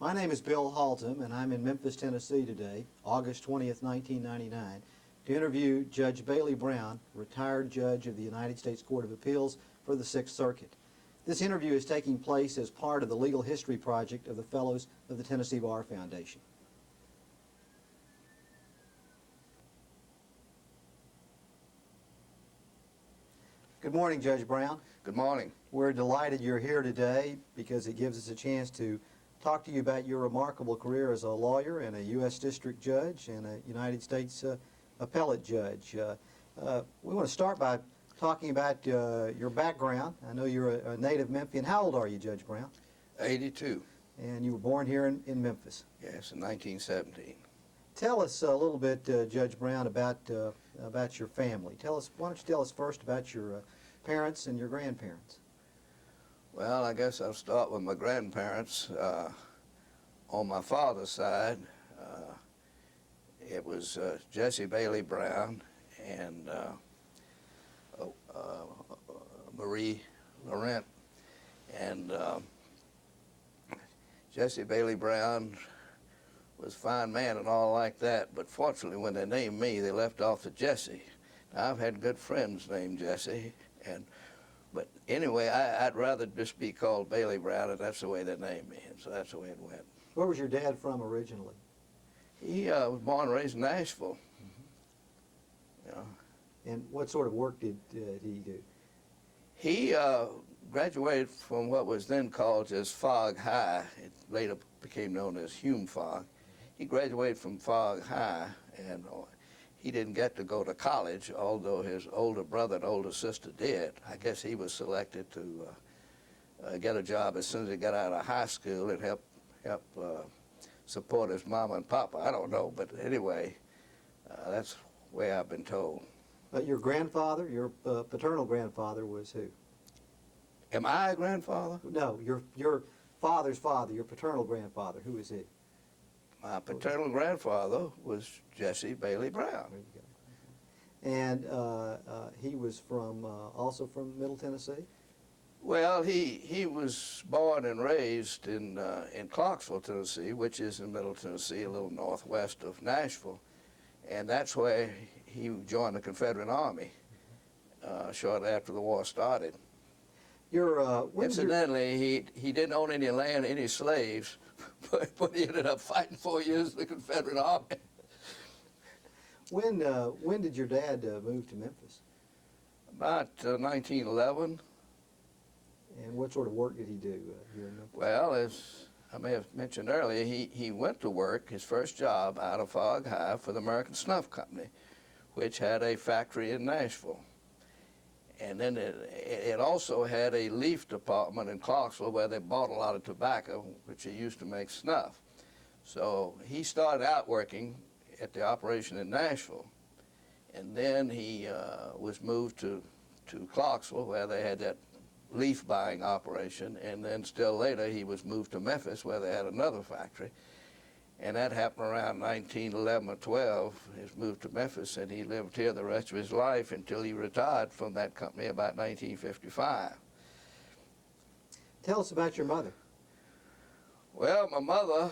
My name is Bill Haltom, and I'm in Memphis, Tennessee today, August 20th, 1999, to interview Judge Bailey Brown, retired judge of the United States Court of Appeals for the Sixth Circuit. This interview is taking place as part of the Legal History Project of the Fellows of the Tennessee Bar Foundation. Good morning, Judge Brown. Good morning. We're delighted you're here today because it gives us a chance to talk to you about your remarkable career as a lawyer and a U.S. District Judge and a United States Appellate Judge. We want to start by talking about your background. I know you're a native Memphian. How old are you, Judge Brown? 82. And you were born here in Memphis. Yes, in 1917. Tell us a little bit, Judge Brown, about your family. Why don't you tell us first about your parents and your grandparents? Well, I guess I'll start with my grandparents. On my father's side, it was Jesse Bailey Brown and Marie Laurent. And Jesse Bailey Brown was a fine man and all like that, but fortunately when they named me, they left off the Jesse. Now, I've had good friends named Jesse, but anyway, I'd rather just be called Bailey Brown, and that's the way they named me, and so that's the way it went. Where was your dad from originally? He was born and raised in Nashville. Mm-hmm. Yeah. And what sort of work did he do? He graduated from what was then called just Fogg High. It later became known as Hume Fogg. He graduated from Fogg High, and he didn't get to go to college, although his older brother and older sister did. I guess he was selected to get a job as soon as he got out of high school and help support his mama and papa. I don't know, but anyway, that's the way I've been told. Your grandfather, your paternal grandfather, was who? Am I a grandfather? No, your father's father, your paternal grandfather. Who is he? My paternal grandfather was Jesse Bailey Brown. There you go. And he was also from Middle Tennessee? Well, he was born and raised in Clarksville, Tennessee, which is in Middle Tennessee, a little northwest of Nashville. And that's where he joined the Confederate Army shortly after the war started. Incidentally, he didn't own any land, any slaves, but he ended up fighting 4 years in the Confederate Army. When did your dad move to Memphis? About 1911. And what sort of work did he do here in Memphis? Well, as I may have mentioned earlier, he went to work, his first job out of Fogg High for the American Snuff Company, which had a factory in Nashville. And then it also had a leaf department in Clarksville where they bought a lot of tobacco, which they used to make snuff. So he started out working at the operation in Nashville, and then he was moved to Clarksville where they had that leaf buying operation, and then still later he was moved to Memphis where they had another factory. And that happened around 1911 or 12. He was moved to Memphis, and he lived here the rest of his life until he retired from that company about 1955. Tell us about your mother. Well, my mother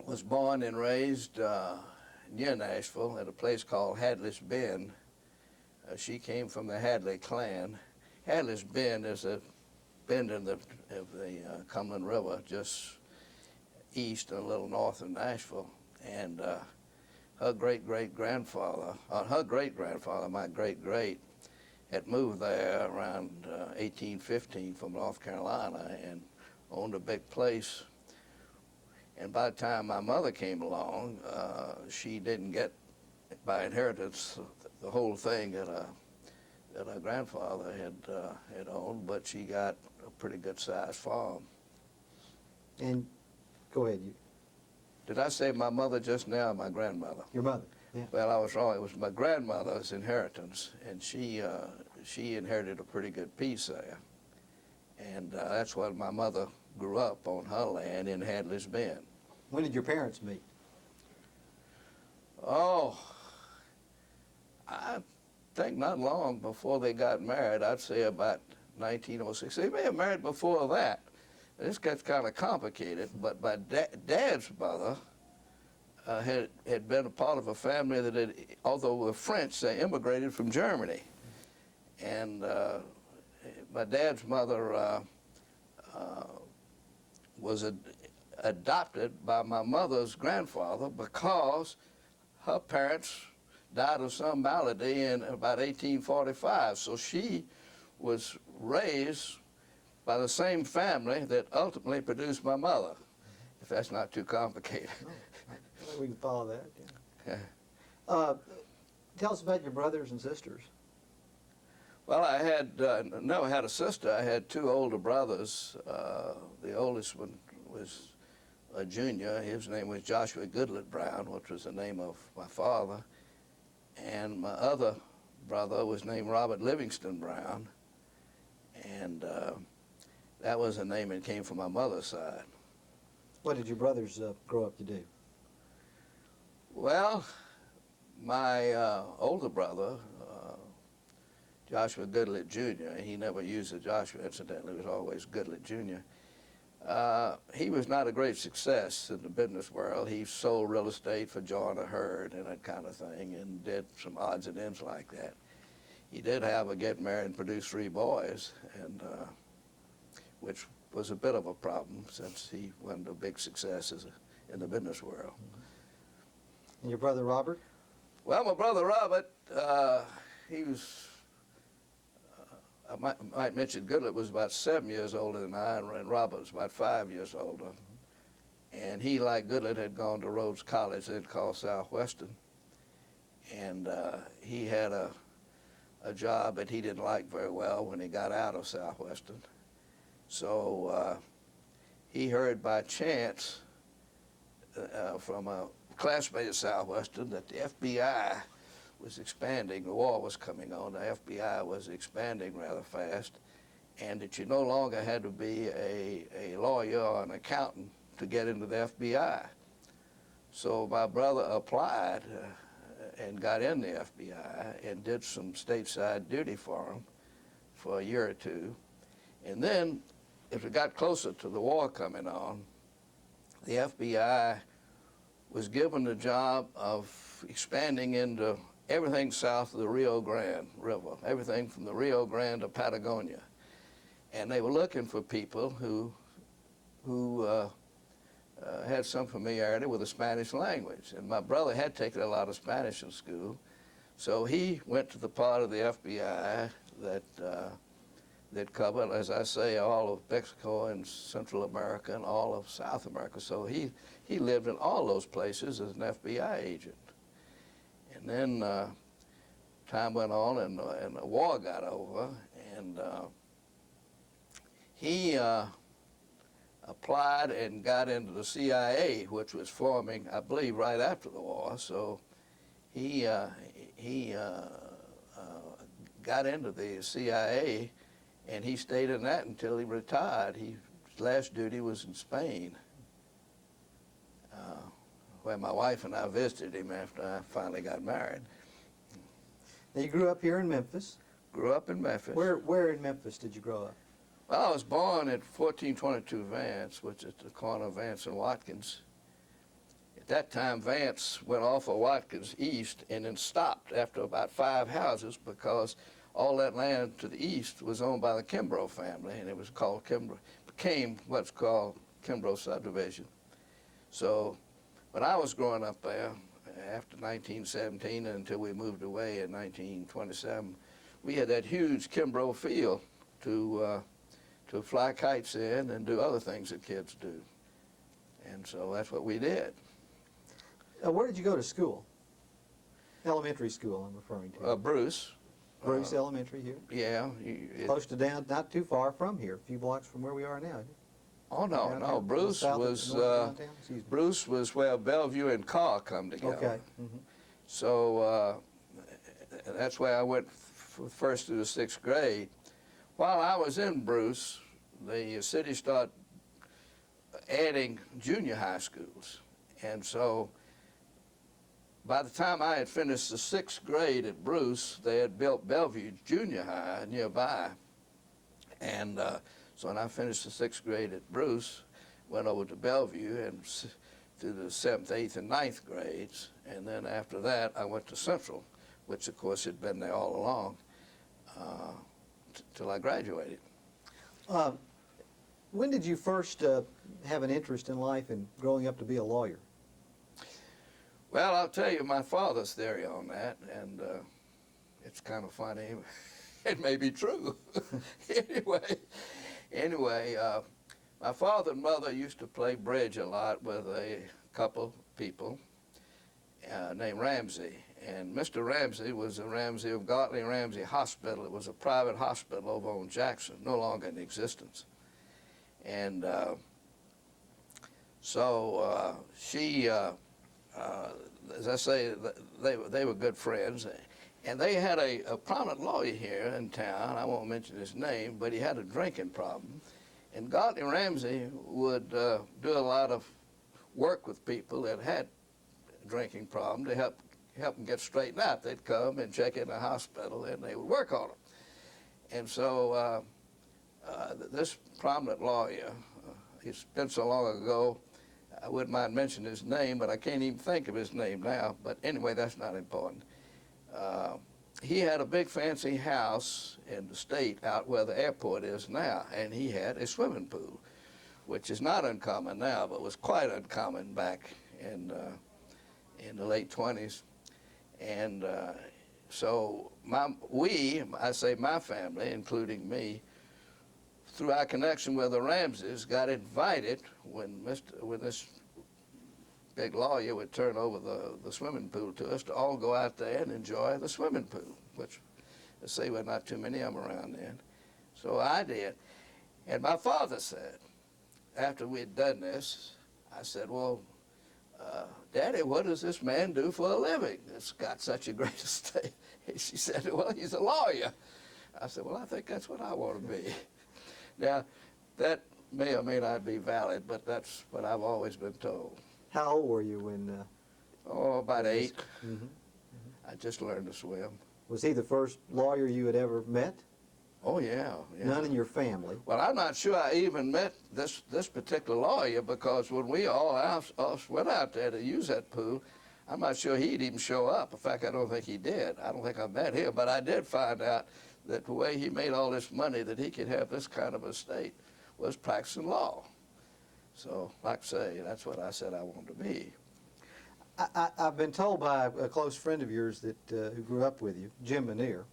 was born and raised near Nashville at a place called Hadley's Bend. She came from the Hadley clan. Hadley's Bend is a bend in the Cumberland River, just east and a little north of Nashville. And her great-great-grandfather, my great-great, had moved there around 1815 from North Carolina and owned a big place. And by the time my mother came along, she didn't get, by inheritance, the whole thing that her grandfather had owned, but she got a pretty good-sized farm. And go ahead. Did I say my mother just now or my grandmother? Your mother. Yeah. Well, I was wrong. It was my grandmother's inheritance, and she inherited a pretty good piece there. And that's where my mother grew up, on her land in Hadley's Bend. When did your parents meet? Oh, I think not long before they got married. I'd say about 1906. They may have married before that, This gets kind of complicated, but my dad's mother had been a part of a family that had, although were French, they immigrated from Germany. And my dad's mother was adopted by my mother's grandfather because her parents died of some malady in about 1845. So she was raised by the same family that ultimately produced my mother, if that's not too complicated. No, I think we can follow that. Yeah. Yeah. Tell us about your brothers and sisters. Well, I had never had a sister. I had two older brothers. The oldest one was a junior. His name was Joshua Goodlet Brown, which was the name of my father. And my other brother was named Robert Livingston Brown. And that was a name that came from my mother's side. What did your brothers grow up to do? Well, my older brother, Joshua Goodlet Jr., he never used the Joshua, incidentally, it was always Goodlet Jr. He was not a great success in the business world. He sold real estate for John a herd and that kind of thing, and did some odds and ends like that. He did have a get married and produce 3 boys, and which was a bit of a problem since he wasn't a big success in the business world. And your brother Robert? Well, my brother Robert, he was, I might mention Goodlet was about 7 years older than I, and Robert was about 5 years older. And he, like Goodlet, had gone to Rhodes College, then called Southwestern. And he had a job that he didn't like very well when he got out of Southwestern. So he heard by chance from a classmate at Southwestern that the FBI was expanding. The war was coming on. The FBI was expanding rather fast, and that you no longer had to be a lawyer or an accountant to get into the FBI. So my brother applied and got in the FBI and did some stateside duty for him for a year or two. And then, as we got closer to the war coming on, the FBI was given the job of expanding into everything south of the Rio Grande River, everything from the Rio Grande to Patagonia. And they were looking for people who had some familiarity with the Spanish language. And my brother had taken a lot of Spanish in school, so he went to the part of the FBI that covered, as I say, all of Mexico and Central America and all of South America. So he lived in all those places as an FBI agent. And then time went on, and the war got over, and he applied and got into the CIA, which was forming, I believe, right after the war. So he got into the CIA, and he stayed in that until he retired. His last duty was in Spain, where my wife and I visited him after I finally got married. Now you grew up here in Memphis. Grew up in Memphis. Where in Memphis did you grow up? Well, I was born at 1422 Vance, which is the corner of Vance and Watkins. At that time, Vance went off of Watkins east and then stopped after about 5 houses because all that land to the east was owned by the Kimbrough family, and it was called became what's called Kimbrough subdivision. So when I was growing up there, after 1917 until we moved away in 1927, we had that huge Kimbrough field to fly kites in and do other things that kids do. And so that's what we did. Where did you go to school? Elementary school, I'm referring to. Bruce. Bruce Elementary here? Yeah. Close to down, not too far from here, a few blocks from where we are now. Oh, no, Downtown, no. Bruce was Bruce was where Bellevue and Carr come together. Okay. Mm-hmm. So that's where I went first through the 6th grade. While I was in Bruce, the city started adding junior high schools. And so by the time I had finished the 6th grade at Bruce, they had built Bellevue Junior High nearby. And So when I finished the 6th grade at Bruce, went over to Bellevue and to the 7th, 8th, and 9th grades. And then after that, I went to Central, which of course had been there all along, till I graduated. When did you first have an interest in life and growing up to be a lawyer? Well, I'll tell you my father's theory on that, and it's kind of funny. It may be true. Anyway, my father and mother used to play bridge a lot with a couple people named Ramsey. And Mr. Ramsey was a Ramsey of Gartley Ramsey Hospital. It was a private hospital over on Jackson, no longer in existence. And so she, as I say, they were good friends. And they had a prominent lawyer here in town. I won't mention his name, but he had a drinking problem. And Gartley Ramsey would do a lot of work with people that had a drinking problem to help them get straightened out. They'd come and check in the hospital, and they would work on them. And so this prominent lawyer, it's been so long ago, I wouldn't mind mentioning his name, but I can't even think of his name now. But anyway, that's not important. He had a big fancy house in the state out where the airport is now, and he had a swimming pool, which is not uncommon now, but was quite uncommon back in the late 20s. And so I say my family, including me, through our connection with the Ramseys, got invited when this big lawyer would turn over the swimming pool to us to all go out there and enjoy the swimming pool, which, let's say, were not too many of them around then. So I did. And my father said, after we had done this, I said, well, Daddy, what does this man do for a living? It's got such a great estate. She said, well, he's a lawyer. I said, well, I think that's what I want to be. Now, that may or may not be valid, but that's what I've always been told. How old were you when? About 8. Mm-hmm. Mm-hmm. I just learned to swim. Was he the first lawyer you had ever met? Oh, yeah. None in your family? Well, I'm not sure I even met this particular lawyer, because when we all went out there to use that pool, I'm not sure he'd even show up. In fact, I don't think he did. I don't think I met him. But I did find out that the way he made all this money, that he could have this kind of estate, was practicing law. So, like I say, that's what I said I wanted to be. I've been told by a close friend of yours that who grew up with you, Jim Manier,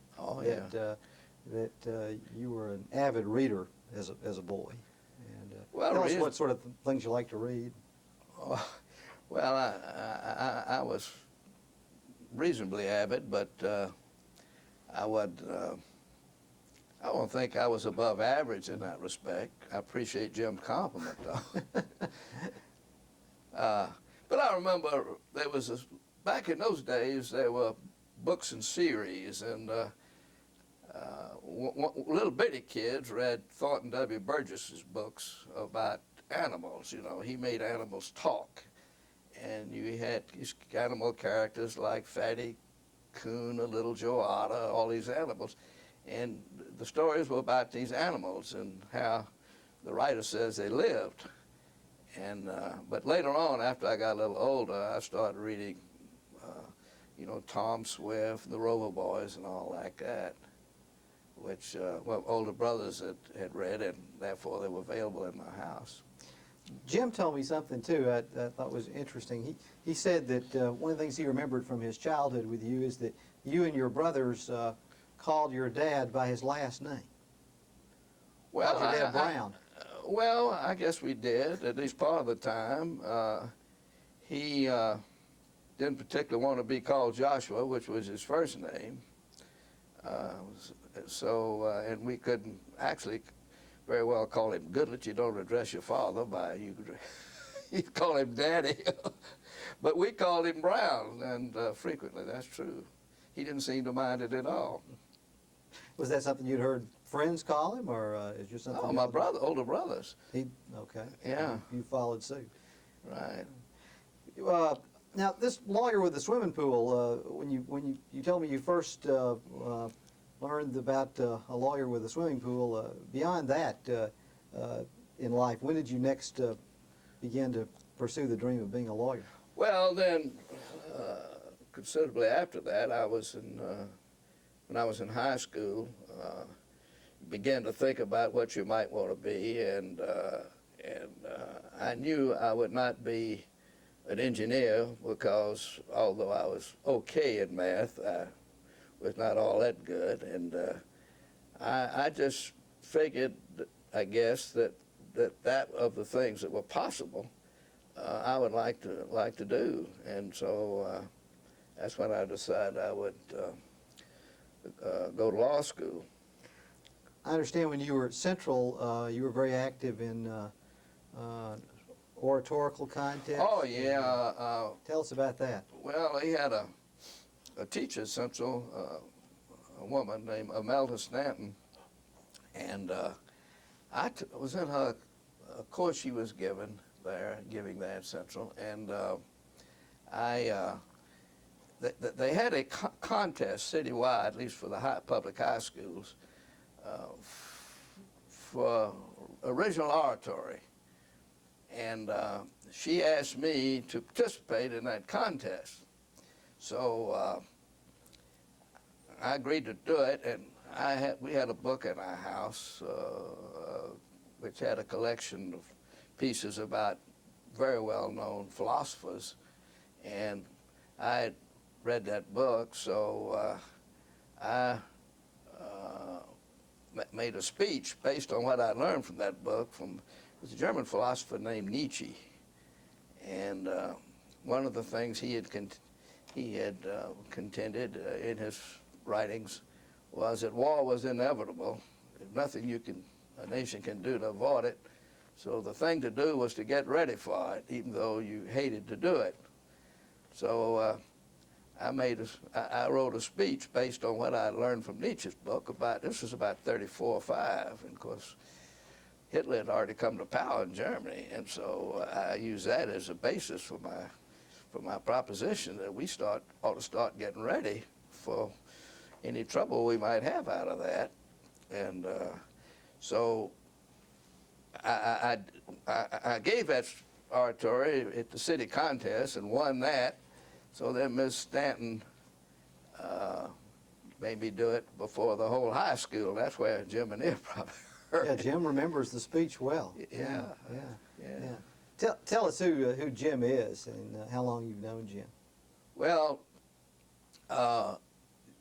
that you were an avid reader as a boy. And tell us what sort of things you like to read. Oh, well, I was reasonably avid, but I don't think I was above average in that respect. I appreciate Jim's compliment, though. But I remember there was back in those days, there were books and series, and little bitty kids read Thornton W. Burgess's books about animals. You know, he made animals talk. And you had these animal characters like Fatty Coon, a Little Joe Otter, all these animals. And the stories were about these animals and how the writer says they lived. And but later on, after I got a little older, I started reading, Tom Swift, the Rover Boys, and all like that, which older brothers had read, and therefore they were available in my house. Jim told me something too I thought was interesting. He said that one of the things he remembered from his childhood with you is that you and your brothers called your dad by his last name. Well, your dad Brown. Well, I guess we did, at least part of the time. He didn't particularly want to be called Joshua, which was his first name. And we couldn't actually very well call him Goodlet. You don't address your father by, you call him Daddy. But we called him Brown, and frequently, that's true. He didn't seem to mind it at all. Was that something you'd heard friends call him, or is just something? Oh, my older brothers. Okay. Yeah. You followed suit. Right. Now, this lawyer with the swimming pool, when you told me you first learned about a lawyer with a swimming pool, beyond that, in life. When did you next begin to pursue the dream of being a lawyer? Well, then, considerably after that, when I was in high school, began to think about what you might want to be, and I knew I would not be an engineer because although I was okay in math, I was not all that good, and I just figured, I guess, that of the things that were possible, I would like to do, and so that's when I decided I would go to law school. I understand when you were at Central, you were very active in oratorical contests. Oh yeah. Tell us about that. Well, he had a teacher at Central, a woman named Imelda Stanton, and I was in her course she was giving that at Central, and they had a contest citywide, at least for the public high schools, for original oratory, and she asked me to participate in that contest. So I agreed to do it, and we had a book in our house which had a collection of pieces about very well-known philosophers, and I had read that book, so I made a speech based on what I learned from that book. It was a German philosopher named Nietzsche, and one of the things he had contended in his writings was that war was inevitable. There's nothing a nation can do to avoid it. So the thing to do was to get ready for it, even though you hated to do it. So I wrote a speech based on what I learned from Nietzsche's book this was about 34 or 5, and of course Hitler had already come to power in Germany, and so I used that as a basis for my proposition that we ought to start getting ready for any trouble we might have out of that. And so I gave that oratory at the city contest and won that. So then Miss Stanton made me do it before the whole high school. That's where Jim and Ed probably heard Yeah, it. Jim remembers the speech well. Yeah. Tell us who Jim is and how long you've known Jim. Well,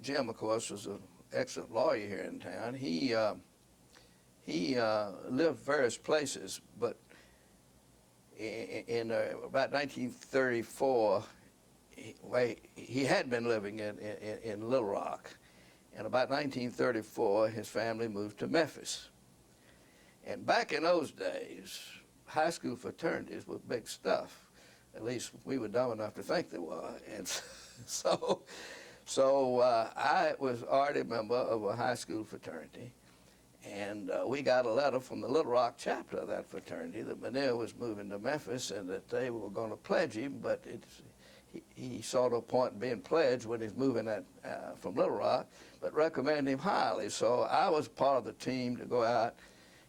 Jim, of course, was an excellent lawyer here in town. He lived various places, but in about 1934, he had been living in Little Rock. And about 1934, his family moved to Memphis. And back in those days, high school fraternities were big stuff. At least we were dumb enough to think they were. And so I was already a member of a high school fraternity. And we got a letter from the Little Rock chapter of that fraternity that Manil was moving to Memphis and that they were going to pledge him, but he saw no point in being pledged when he's moving from Little Rock, but recommended him highly. So I was part of the team to go out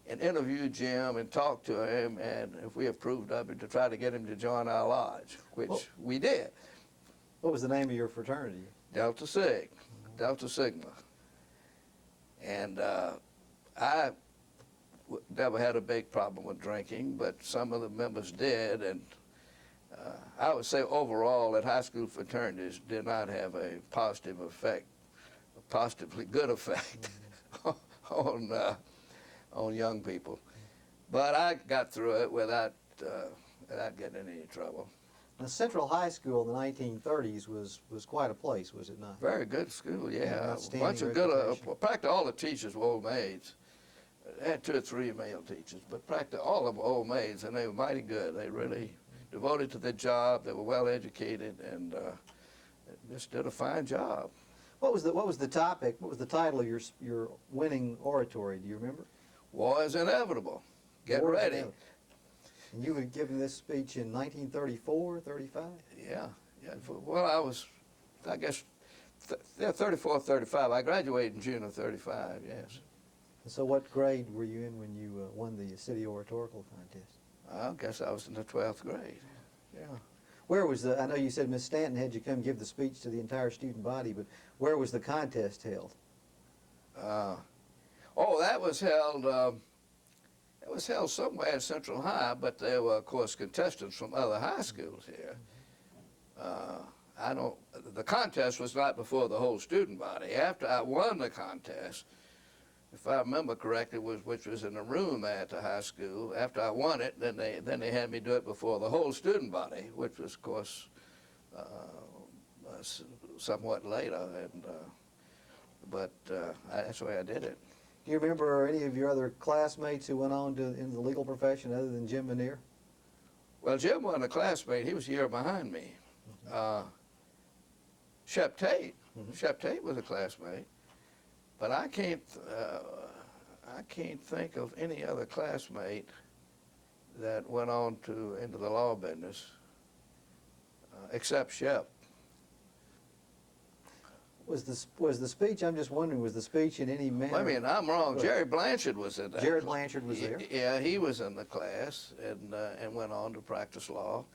and interview Jim and talk to him, and if we approved of it, to try to get him to join our lodge, which we did. What was the name of your fraternity? Delta Sigma. And I never had a big problem with drinking, but some of the members did, and I would say overall that high school fraternities did not have a positive effect, a positively good effect on young people. But I got through it without getting in any trouble. Now, Central High School in the 1930s was quite a place, was it not? Very good school, yeah. Outstanding Bunch of good, reputation. practically all the teachers were old maids. They had 2 or 3 male teachers, but practically all of them were old maids, and they were mighty good. They really devoted to their job. They were well educated, and just did a fine job. What was the topic? What was the title of your winning oratory? Do you remember? War is inevitable. Get War is ready. Inevitable. And you had given this speech in 1934, 35? Yeah. Well, I guess, 34, 35. I graduated in June of 35, yes. So what grade were you in when you won the city oratorical contest? I guess I was in the 12th grade. Yeah. Where was the, I know you said Miss Stanton had you come give the speech to the entire student body, but where was the contest held? Oh, that was held. It was held somewhere at Central High, but there were, of course, contestants from other high schools here. The contest was not before the whole student body. After I won the contest, if I remember correctly, which was in a room at the high school. After I won it, then they had me do it before the whole student body, which was, of course, somewhat later. But that's the way I did it. Do you remember any of your other classmates who went on into the legal profession other than Jim Minear? Well, Jim wasn't a classmate. He was a year behind me. Shep Tate. Shep Tate was a classmate. But I can't think of any other classmate that went on into the law business except Shep. Was the speech, I'm just wondering, was the speech in any manner? Well, I mean, I'm wrong. Jerry Blanchard was in that. Jared Blanchard was there? Yeah, he was in the class and went on to practice law.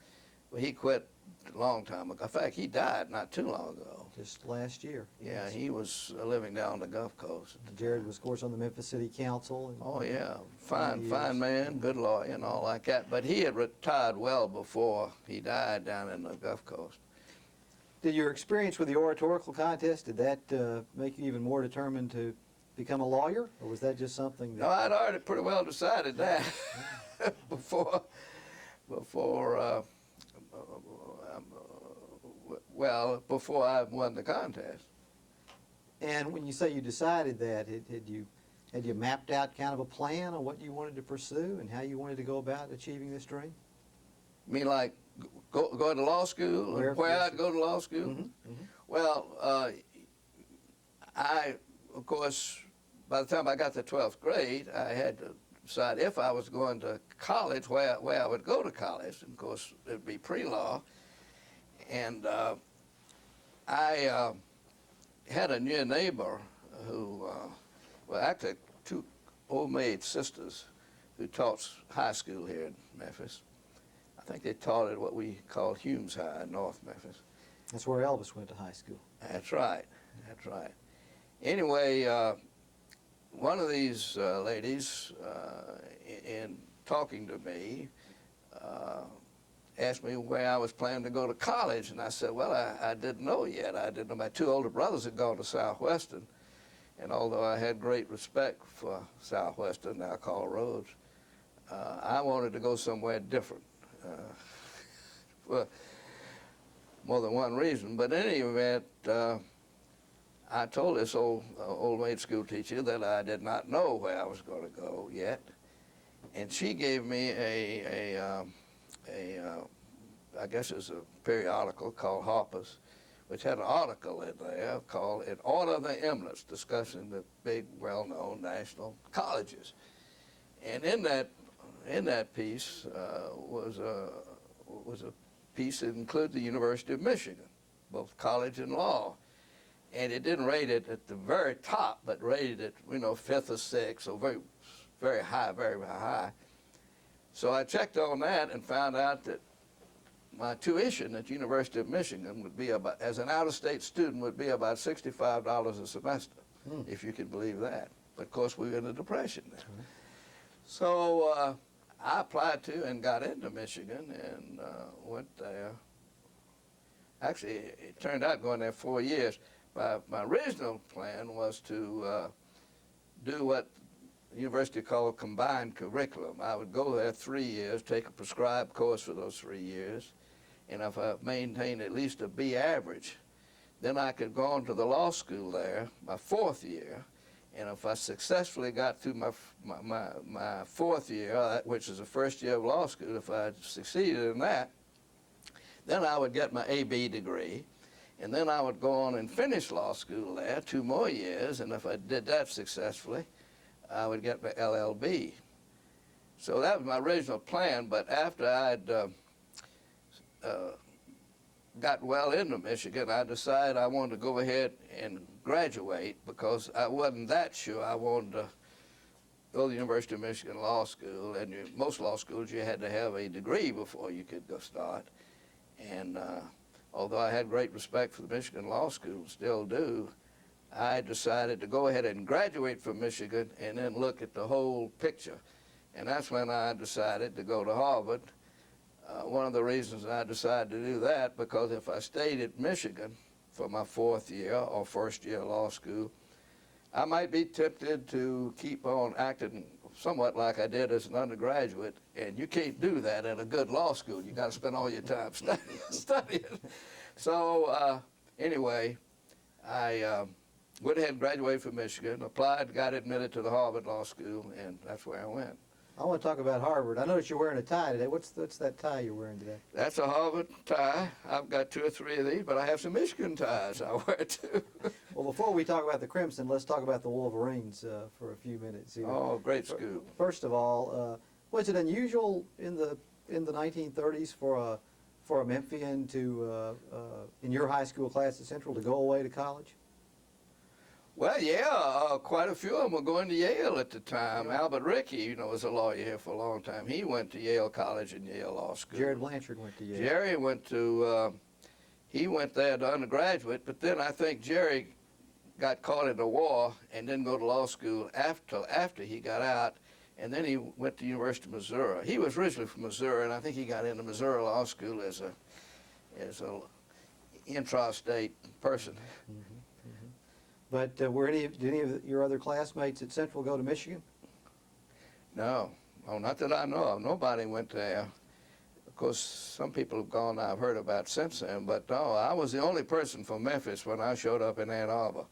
Well, he quit a long time ago. In fact, he died not too long ago. Just last year. Yeah, Yes. he was living down the Gulf Coast. Jared was, of course, on the Memphis City Council. And Oh, yeah. Fine years. man, good lawyer and all like that. But he had retired well before he died down in the Gulf Coast. Did your experience with the oratorical contest, did that make you even more determined to become a lawyer? Or was that just something that... No, I'd already pretty well decided that before I won the contest. And when you say you decided that, had you mapped out kind of a plan on what you wanted to pursue and how you wanted to go about achieving this dream? You mean like go to law school, Where I'd go to law school? Well, of course, by the time I got to 12th grade, I had to decide if I was going to college, where I would go to college. And of course, it would be pre-law. And I had a near neighbor who, well, actually two old maid sisters who taught high school here in Memphis. I think they taught at what we call Humes High in North Memphis. That's where Elvis went to high school. That's right. That's right. Anyway, one of these ladies, in talking to me, asked me where I was planning to go to college, and I said, well, I didn't know yet. I didn't know. My two older brothers had gone to Southwestern, and although I had great respect for Southwestern, now called Rhodes, I wanted to go somewhere different. For more than one reason, but in any event, I told this old maid school teacher that I did not know where I was going to go yet, and she gave me I guess it's a periodical called Harper's, which had an article in there called "In Order of the Eminence," discussing the big, well-known national colleges, and in that piece was a piece that included the University of Michigan, both college and law. And it didn't rate it at the very top, but rated it, fifth or sixth, so very, very high, very, very high. So I checked on that and found out that my tuition at the University of Michigan would be about, as an out-of-state student, would be about $65 a semester, if you can believe that. But of course, we were in a depression then. So I applied to and got into Michigan and went there. Actually, it turned out going there 4 years. My original plan was to do what the university called combined curriculum. I would go there 3 years, take a prescribed course for those 3 years, and if I maintained at least a B average, then I could go on to the law school there my 4th year. And if I successfully got through my 4th year, which is the first year of law school, if I succeeded in that, then I would get my AB degree. And then I would go on and finish law school there 2 more years. And if I did that successfully, I would get my LLB. So that was my original plan. But after I'd got well into Michigan, I decided I wanted to go ahead and graduate because I wasn't that sure I wanted to go to the University of Michigan Law School, and most law schools you had to have a degree before you could go start. And although I had great respect for the Michigan Law School, still do, I decided to go ahead and graduate from Michigan and then look at the whole picture. And that's when I decided to go to Harvard. One of the reasons I decided to do that, because if I stayed at Michigan for my 4th year or first year law school, I might be tempted to keep on acting somewhat like I did as an undergraduate, and you can't do that at a good law school. You got to spend all your time studying. So anyway, I went ahead and graduated from Michigan, applied, got admitted to the Harvard Law School, and that's where I went. I want to talk about Harvard. I noticed you're wearing a tie today. What's that tie you're wearing today? That's a Harvard tie. I've got 2 or 3 of these, but I have some Michigan ties I wear too. Well, before we talk about the Crimson, let's talk about the Wolverines for a few minutes here. Oh, great scoop. First of all, was it unusual in the 1930s for a Memphian to in your high school class at Central to go away to college? Well, yeah, quite a few of them were going to Yale at the time. Yeah. Albert Rickey, was a lawyer here for a long time. He went to Yale College and Yale Law School. Jared Blanchard went to Yale. Jerry went to, he went there to undergraduate, but then I think Jerry got caught in the war and didn't go to law school after he got out, and then he went to the University of Missouri. He was originally from Missouri, and I think he got into Missouri Law School as a intrastate person. Mm-hmm. But did any of your other classmates at Central go to Michigan? No, not that I know of. Nobody went there. Of course, some people have gone I've heard about since then, but no, I was the only person from Memphis when I showed up in Ann Arbor.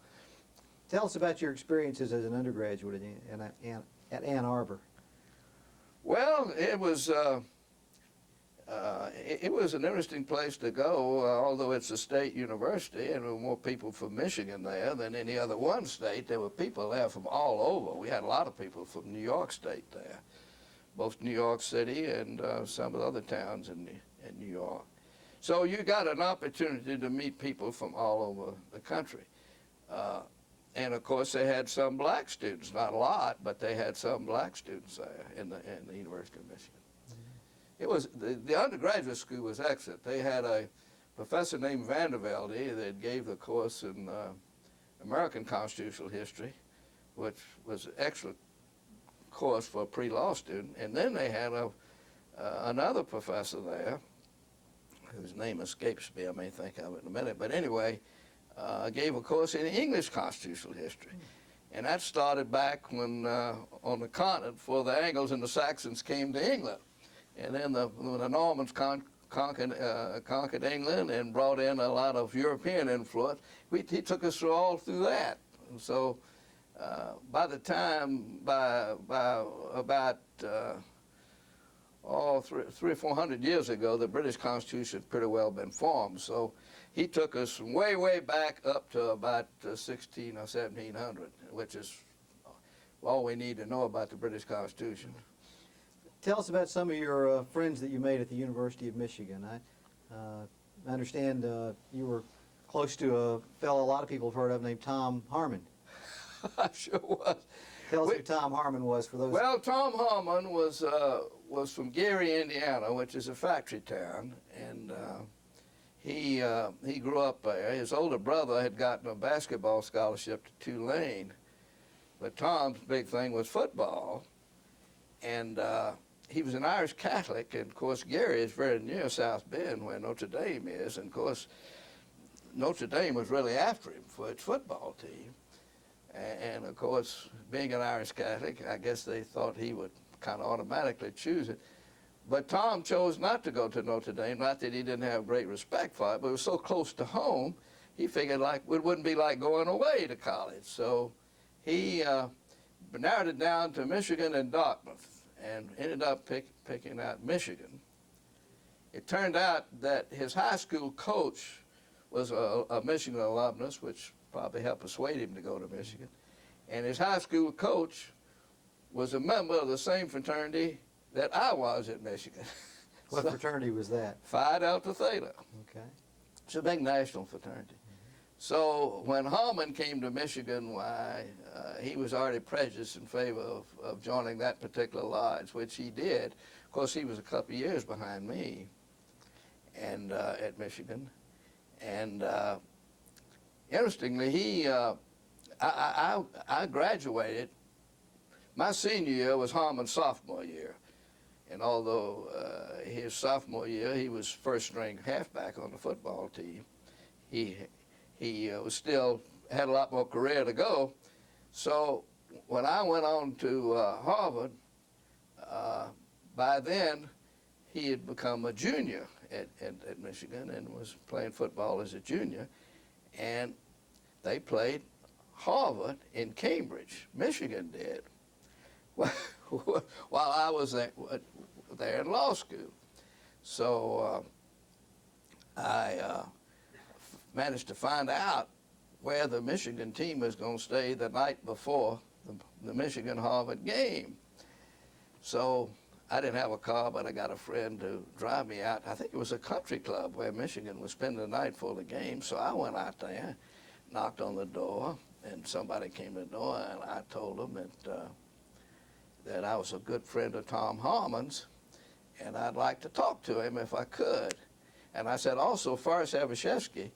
Tell us about your experiences as an undergraduate at Ann Arbor. Well, it was an interesting place to go, although it's a state university, and there were more people from Michigan there than any other one state. There were people there from all over. We had a lot of people from New York State there, both New York City and some of the other towns in New York. So you got an opportunity to meet people from all over the country. And of course, they had some black students, not a lot, but they had some black students there in the University of Michigan. It was, the undergraduate school was excellent. They had a professor named Vandervelde that gave the course in American constitutional history, which was an excellent course for a pre-law student. And then they had another professor there, whose name escapes me. I may think of it in a minute. But anyway, gave a course in English constitutional history. And that started back when, on the continent, before the Angles and the Saxons came to England. And then when the Normans conquered England and brought in a lot of European influence, he took us all through that. And so by the time, by about 300 or 400 years ago, the British Constitution had pretty well been formed. So he took us from way, way back up to about 16 or 1700, which is all we need to know about the British Constitution. Tell us about some of your friends that you made at the University of Michigan. I understand you were close to a fellow a lot of people have heard of named Tom Harmon. I sure was. Tell us who Tom Harmon was for those. Well, Tom Harmon was from Gary, Indiana, which is a factory town, and he grew up there. His older brother had gotten a basketball scholarship to Tulane, but Tom's big thing was football, and he was an Irish Catholic, and of course Gary is very near South Bend where Notre Dame is, and of course Notre Dame was really after him for its football team. And of course, being an Irish Catholic, I guess they thought he would kind of automatically choose it. But Tom chose not to go to Notre Dame, not that he didn't have great respect for it, but it was so close to home, he figured like it wouldn't be like going away to college. So he narrowed it down to Michigan and Dartmouth, and ended up picking out Michigan. It turned out that his high school coach was a Michigan alumnus, which probably helped persuade him to go to Michigan. And his high school coach was a member of the same fraternity that I was at Michigan. What fraternity was that? Phi Delta Theta. Okay. It's a big national fraternity. So when Harmon came to Michigan, why, he was already prejudiced in favor of joining that particular lodge, which he did. Of course, he was a couple of years behind me and at Michigan. And interestingly, I graduated. My senior year was Harmon's sophomore year. And although his sophomore year, he was first-string halfback on the football team, he was still had a lot more career to go. So when I went on to Harvard, by then he had become a junior at Michigan and was playing football as a junior. And they played Harvard in Cambridge, Michigan did, while I was there in law school. So I managed to find out where the Michigan team was going to stay the night before the Michigan-Harvard game. So I didn't have a car, but I got a friend to drive me out. I think it was a country club where Michigan was spending the night for the game. So I went out there, knocked on the door, and somebody came to the door, and I told them that I was a good friend of Tom Harmon's, and I'd like to talk to him if I could. And I said also Forrest Evashevsky,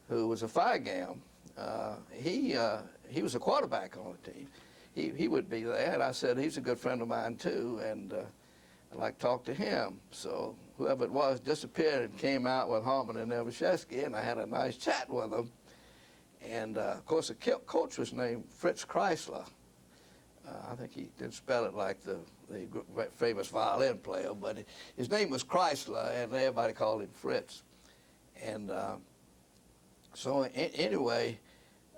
who was a Phi Gam, he was a quarterback on the team. He would be there, and I said, he's a good friend of mine too, and I'd like to talk to him. So whoever it was disappeared and came out with Harmon and Evashevsky, and I had a nice chat with them. And of course, the coach was named Fritz Chrysler. I think he didn't spell it like the famous violin player, but his name was Chrysler, and everybody called him Fritz. And so anyway,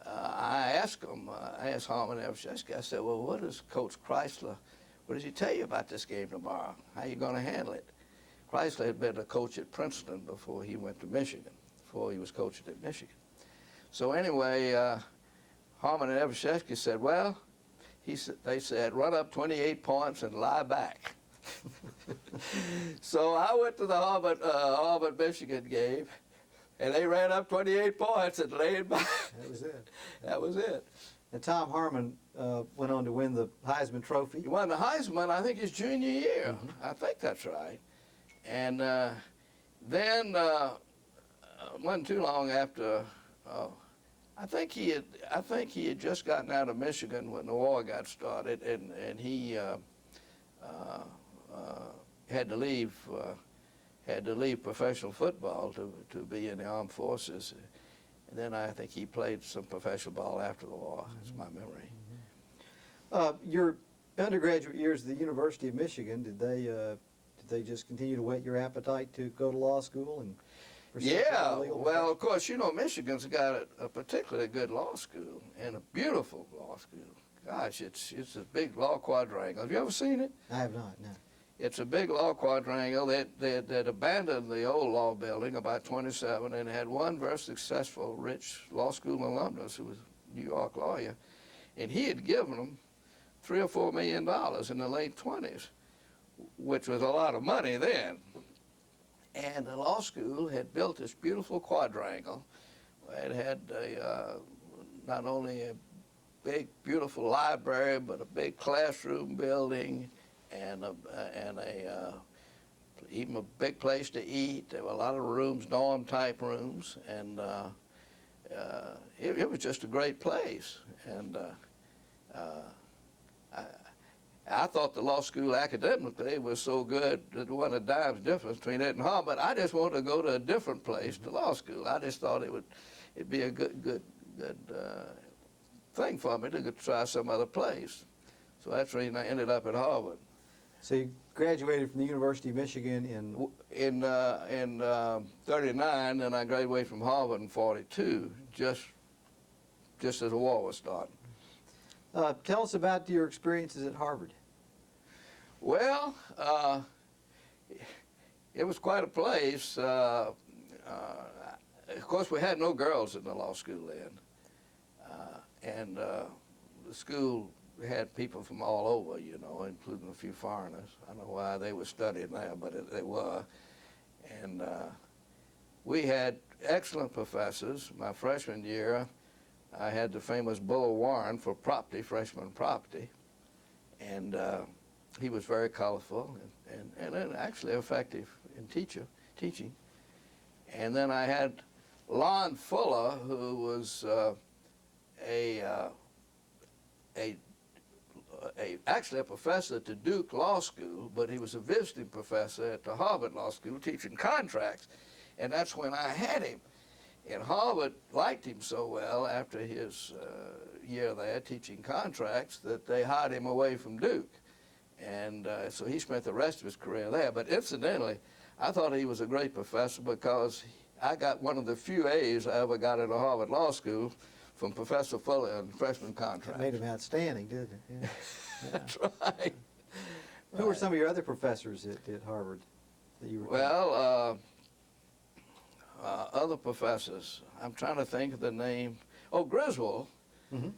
I asked him, I asked Harmon and Evashevsky, I said, well, what does Coach Chrysler, what does he tell you about this game tomorrow? How are you going to handle it? Chrysler had been a coach at Princeton before he went to Michigan, before he was coaching at Michigan. So anyway, Harmon and Evashevsky said, well, they said, run up 28 points and lie back. So I went to the Harvard-Michigan game, and they ran up 28 points and laid back. That was it. That was it. And Tom Harmon went on to win the Heisman Trophy. He won the Heisman, I think, his junior year. I think that's right. And then, wasn't too long after, I think he had just gotten out of Michigan when the war got started, and he had to leave professional football to be in the armed forces. And then I think he played some professional ball after the war. That's my memory. Your undergraduate years at the University of Michigan, did they just continue to whet your appetite to go to law school and pursue Yeah, legal well, of course, you know, Michigan's got a particularly good law school and a beautiful law school. Gosh, it's a big law quadrangle. Have you ever seen it? I have not, no. It's a big law quadrangle. They'd abandoned the old law building, about 27, and had one very successful, rich law school alumnus who was a New York lawyer, and he had given them $3 or $4 million in the late 20s, which was a lot of money then. And the law school had built this beautiful quadrangle. It had not only a big, beautiful library, but a big classroom building, and even a big place to eat. There were a lot of rooms, dorm-type rooms, and it was just a great place. And I thought the law school academically was so good that there wasn't a dime's difference between it and Harvard. I just wanted to go to a different place to law school. I just thought it'd be a good thing for me to try some other place. So that's the reason I ended up at Harvard. So you graduated from the University of Michigan in 39, and I graduated from Harvard in 42, just as the war was starting. Tell us about your experiences at Harvard. Well, it was quite a place. Of course, we had no girls in the law school then, and the school had people from all over, you know, including a few foreigners. I don't know why they were studying there, but they were. And we had excellent professors. My freshman year, I had the famous Bull Warren for property, freshman property, and he was very colorful and actually effective in teaching. And then I had Lon Fuller, who was actually a professor at the Duke Law School, but he was a visiting professor at the Harvard Law School teaching contracts. And that's when I had him. And Harvard liked him so well after his year there teaching contracts that they hired him away from Duke. And so he spent the rest of his career there. But incidentally, I thought he was a great professor because I got one of the few A's I ever got at a Harvard Law School from Professor Fuller in freshman contract. It made him outstanding, didn't it? Yeah. That's right. Who were some of your other professors at Harvard that you recall? Well, other professors, I'm trying to think of the name. Oh, Griswold,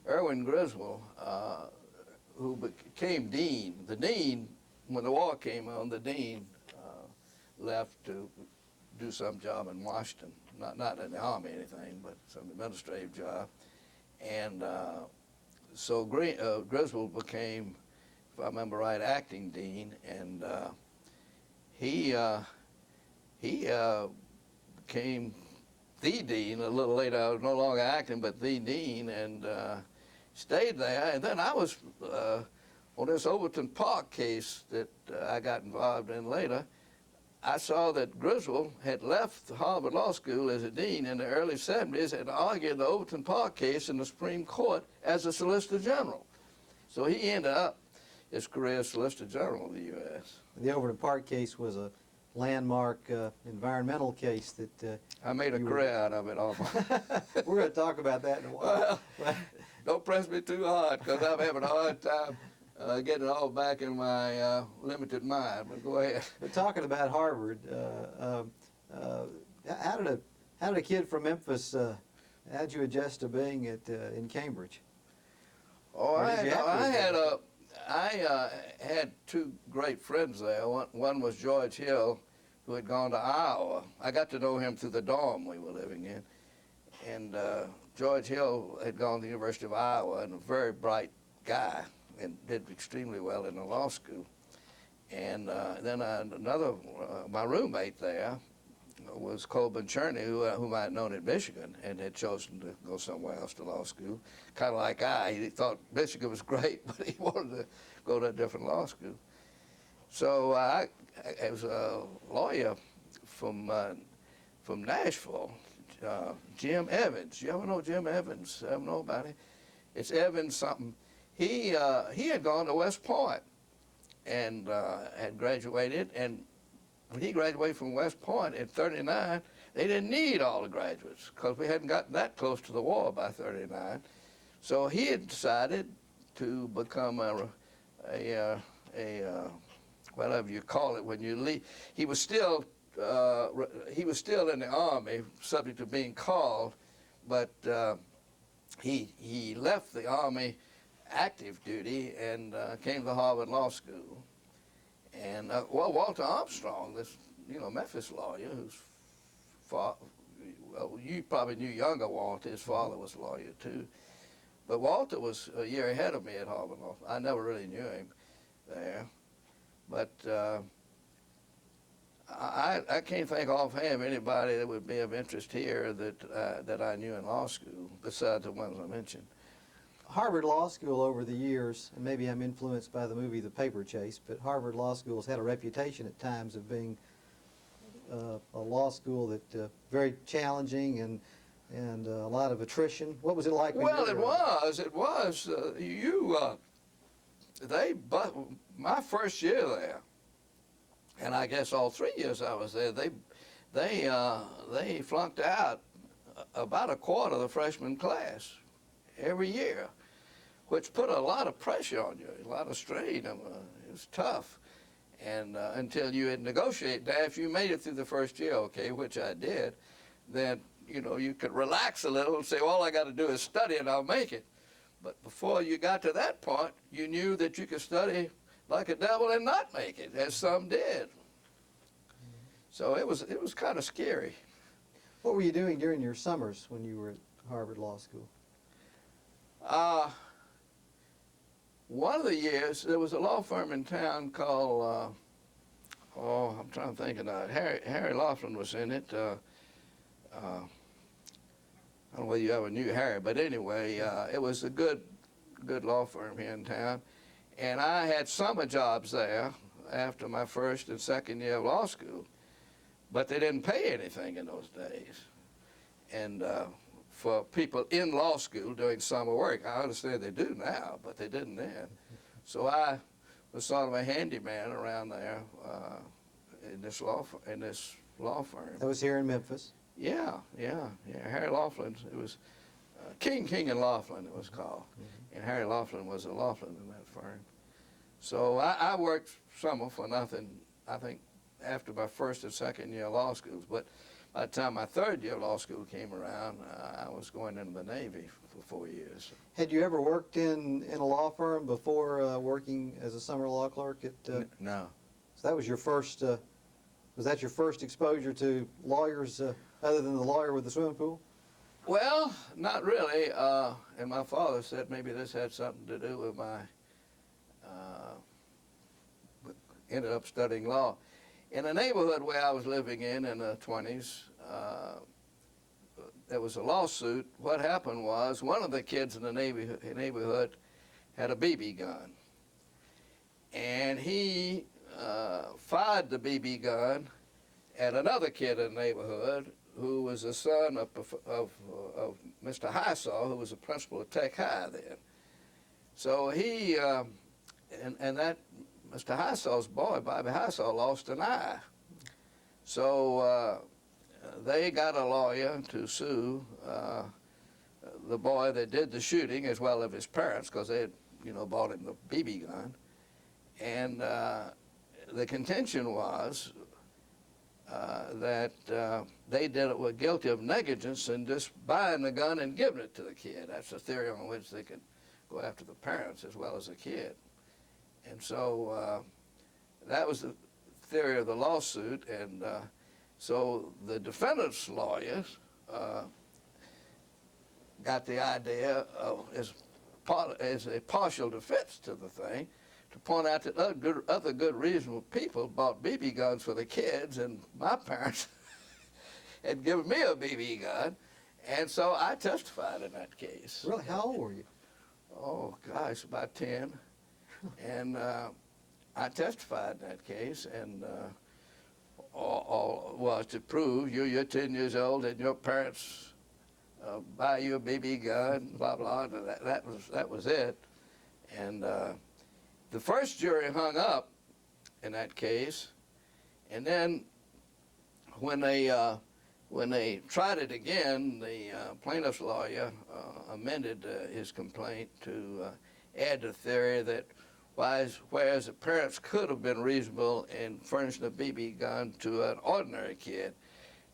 Erwin Griswold, who became dean. The dean, when the war came on, the dean left to do some job in Washington, not in the Army or anything, but some administrative job. And so Griswold became, if I remember right, acting dean, and he became the dean a little later. I was no longer acting, but the dean, and stayed there. And then I was on this Overton Park case that I got involved in later. I saw that Griswold had left the Harvard Law School as a dean in the early 70s and argued the Overton Park case in the Supreme Court as a Solicitor General. So he ended up his career as Solicitor General of the U.S. The Overton Park case was a landmark environmental case that I made a career out of it almost. We're going to talk about that in a while. Well, don't press me too hard because I'm having a hard time getting it all back in my limited mind, but go ahead. But talking about Harvard, how did a kid from Memphis, how'd you adjust to being in Cambridge? Oh, I had two great friends there. One was George Hill, who had gone to Iowa. I got to know him through the dorm we were living in. And George Hill had gone to the University of Iowa, and a very bright guy, and did extremely well in the law school. And then my roommate there was Colburn Cherney, whom I had known in Michigan and had chosen to go somewhere else to law school. Kind of like he thought Michigan was great, but he wanted to go to a different law school. So I was a lawyer from Nashville, Jim Evans. You ever know Jim Evans? Ever know about him? It's Evans something. He had gone to West Point and had graduated, and when he graduated from West Point in '39, they didn't need all the graduates because we hadn't gotten that close to the war by '39. So he had decided to become whatever you call it when you leave. He was still in the Army, subject to being called, but he left the Army active duty and came to Harvard Law School. And Walter Armstrong, this Memphis lawyer, you probably knew younger Walter. His father was a lawyer too, but Walter was a year ahead of me at Harvard Law. I never really knew him there, but I can't think offhand of anybody that would be of interest here that I knew in law school besides the ones I mentioned. Harvard Law School over the years, and maybe I'm influenced by the movie The Paper Chase, but Harvard Law School has had a reputation at times of being a law school that very challenging and a lot of attrition. What was it like? Well, it was. My first year there, and I guess all 3 years I was there, they flunked out about a quarter of the freshman class every year, which put a lot of pressure on you, a lot of strain. It was tough. And until you had negotiated that, if you made it through the first year, okay, which I did, then, you could relax a little and say, well, all I got to do is study and I'll make it. But before you got to that point, you knew that you could study like a devil and not make it, as some did. So it was kind of scary. What were you doing during your summers when you were at Harvard Law School? One of the years, there was a law firm in town called, I'm trying to think of that. Harry Laughlin was in it. I don't know whether you ever knew Harry, but anyway, it was a good law firm here in town. And I had summer jobs there after my first and second year of law school, but they didn't pay anything in those days. And for people in law school doing summer work, I understand they do now, but they didn't then. So I was sort of a handyman around there in this law firm. That was here in Memphis. Yeah. Harry Laughlin. It was King and Laughlin. It was called, and Harry Laughlin was a Laughlin in that firm. So I worked summer for nothing. I think after my first and second year of law schools, but by the time my third year of law school came around, I was going into the Navy for 4 years. Had you ever worked in a law firm before working as a summer law clerk at? No. So that was your first. Was that your first exposure to lawyers other than the lawyer with the swimming pool? Well, not really. And my father said maybe this had something to do with my. Ended up studying law. In a neighborhood where I was living in the 20s, there was a lawsuit. What happened was one of the kids in the neighborhood had a BB gun. And he fired the BB gun at another kid in the neighborhood who was the son of Mr. Highsaw, who was the principal of Tech High then. So he, and that Mr. Highsaw's boy, Bobby Highsaw, lost an eye. So they got a lawyer to sue the boy that did the shooting, as well as his parents, because they had, bought him the BB gun. And the contention was that they were guilty of negligence in just buying the gun and giving it to the kid. That's the theory on which they could go after the parents as well as the kid. And so that was the theory of the lawsuit, and so the defendant's lawyers got the idea of, as a partial defense to the thing, to point out that other good reasonable people bought BB guns for the kids, and my parents had given me a BB gun, and so I testified in that case. Really? How old were you? Oh, gosh, about 10. And I testified in that case, and all was to prove you're 10 years old and your parents buy you a BB gun, blah, blah, that was it. And the first jury hung up in that case, and then when they tried it again, the plaintiff's lawyer amended his complaint to add the theory that whereas the parents could have been reasonable in furnishing a BB gun to an ordinary kid,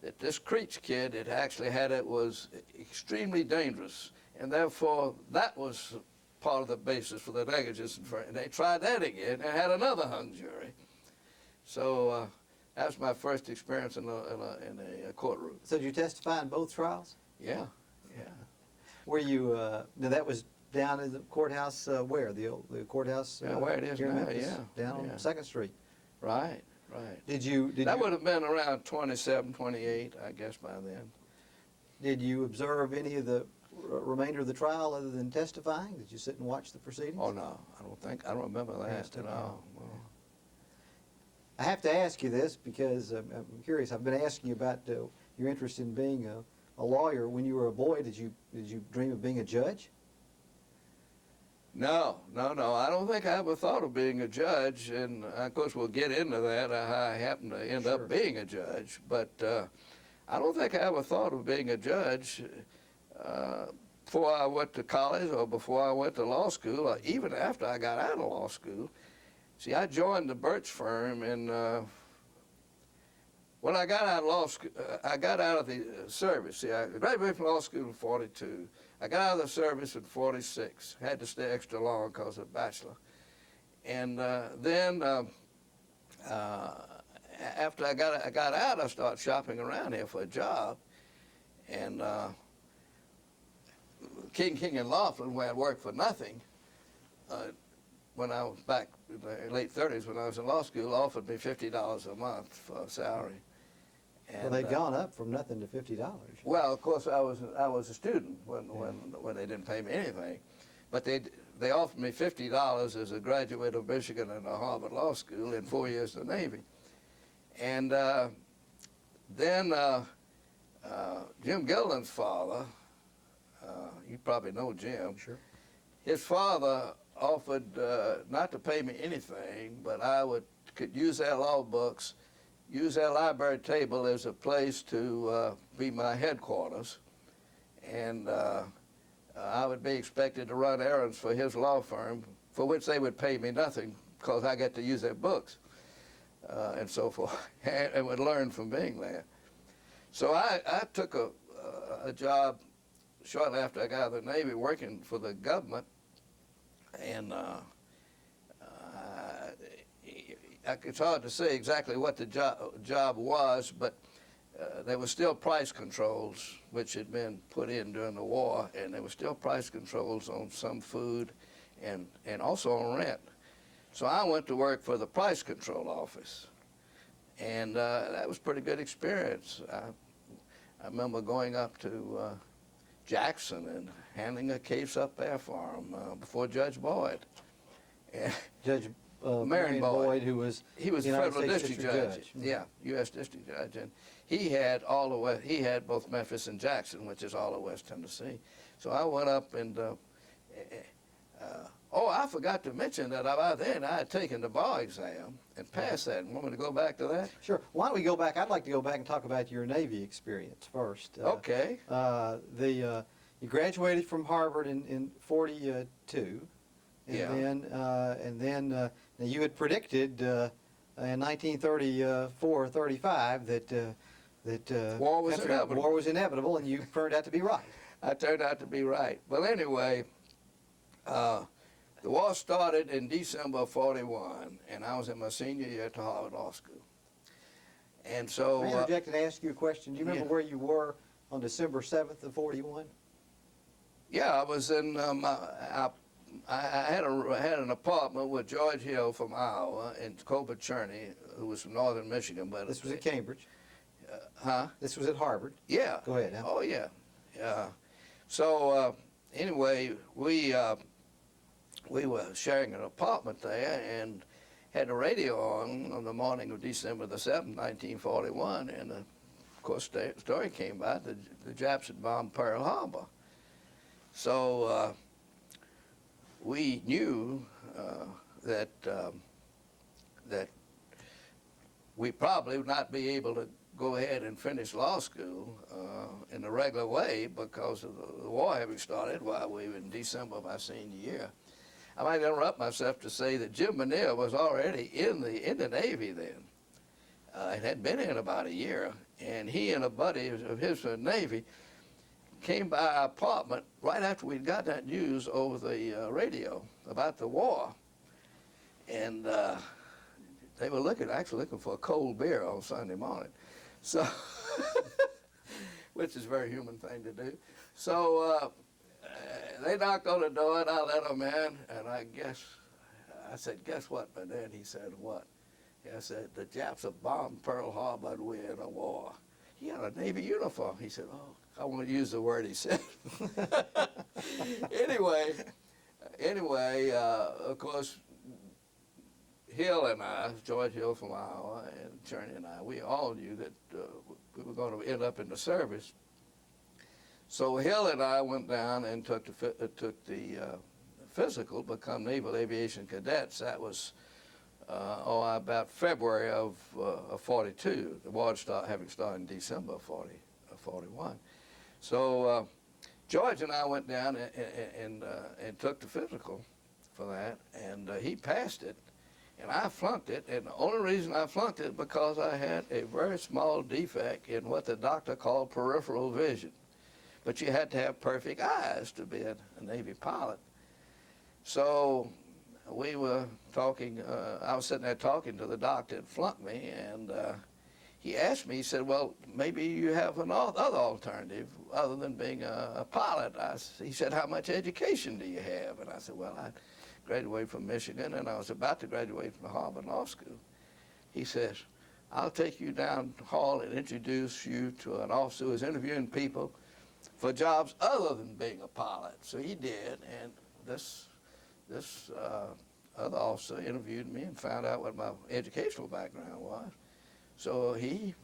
that this Creech kid that actually had it was extremely dangerous, and therefore that was part of the basis for the negligence. And they tried that again and had another hung jury. So that was my first experience in a courtroom. So did you testify in both trials? Yeah. Were you? Now that was down in the courthouse. Where the courthouse? Where it is here in now. Memphis, down on 2nd Street. Right. That would have been around 27, 28, I guess, by then. Did you observe any of the remainder of the trial other than testifying? Did you sit and watch the proceedings? Oh, no, I don't remember that at all. Well, I have to ask you this because I'm curious. I've been asking you about your interest in being a lawyer. When you were a boy, did you dream of being a judge? No. I don't think I ever thought of being a judge, and of course we'll get into that, how I happened to end up being a judge, but I don't think I ever thought of being a judge before I went to college or before I went to law school, or even after I got out of law school. See, I joined the Birch firm, and when I got out of law school, I got out of the service. See, I graduated from law school in 42. I got out of the service in 46. Had to stay extra long because of a bachelor. And then after I got out, I started shopping around here for a job. And King and Laughlin, where I worked for nothing, when I was back in the late 30s when I was in law school, offered me $50 a month for a salary. And, Well, they'd gone up from nothing to $50. well, of course, I was a student when they didn't pay me anything, but they offered me $50 as a graduate of Michigan and a Harvard Law School in 4 years in the Navy, and then Jim Gilden's father, you probably know Jim. Sure. His father offered not to pay me anything, but I could use their law books, use their library table as a place to be my headquarters, and I would be expected to run errands for his law firm, for which they would pay me nothing because I get to use their books and so forth, and would learn from being there. So I took a job shortly after I got out of the Navy working for the government, and it's hard to say exactly what the job was, but there were still price controls which had been put in during the war, and there were still price controls on some food and also on rent. So I went to work for the price control office, and that was a pretty good experience. I remember going up to Jackson and handing a case up there for him before Judge Boyd. Judge Marion Boyd, who was federal States district judge. Yeah, U.S. district judge, and he had he had both Memphis and Jackson, which is all of West Tennessee. So I went up and oh, I forgot to mention that by then I had taken the bar exam and passed that. Want me to go back to that? Sure. Why don't we go back? I'd like to go back and talk about your Navy experience first. Okay. You graduated from Harvard in '42. And Yeah. then now you had predicted in 1934-35 that War was inevitable. War was inevitable, and you turned out to be right. I turned out to be right. Well, anyway, the war started in December of '41, and I was in my senior year at the Harvard Law School. And so, May I interject and ask you a question? Do you remember where you were on December 7th of '41? yeah, I was in I had an apartment with George Hill from Iowa and Colbert Cherney, who was from northern Michigan. But This was at Cambridge. Huh? This was at Harvard. Yeah. Go ahead. Huh? Oh yeah. Yeah. So anyway, we were sharing an apartment there and had the radio on the morning of December the 7th, 1941, and of course the story came out that the Japs had bombed Pearl Harbor. So we knew that we probably would not be able to go ahead and finish law school in the regular way because of the war having started while we were in December of our senior year. I might interrupt myself to say that Jim Manille was already in the Navy then. It had been in about a year, and he and a buddy of his from the Navy came by our apartment right after we'd got that news over the radio about the war. And they were actually looking for a cold beer on Sunday morning. So, which is a very human thing to do. So they knocked on the door and I let them in, and I said, guess what, my dad? He said, what? I said, the Japs have bombed Pearl Harbor and we're in a war. He had a Navy uniform. He said, oh, I won't use the word he said. Anyway, of course, Hill and I, George Hill from Iowa, and Cherney and I, we all knew that we were going to end up in the service. So Hill and I went down and took the physical, become Naval Aviation Cadets. That was about February of '42. The war having started in December of '41. So George and I went down and took the physical for that, and he passed it, and I flunked it. And the only reason I flunked it because I had a very small defect in what the doctor called peripheral vision. But you had to have perfect eyes to be a Navy pilot. So we were talking, I was sitting there talking to the doctor that flunked me, and he asked me, he said, well, maybe you have other alternative other than being a pilot. He said, how much education do you have? And I said, well, I graduated from Michigan, and I was about to graduate from Harvard Law School. He says, I'll take you down the hall and introduce you to an officer who is interviewing people for jobs other than being a pilot. So he did, and this other officer interviewed me and found out what my educational background was. So he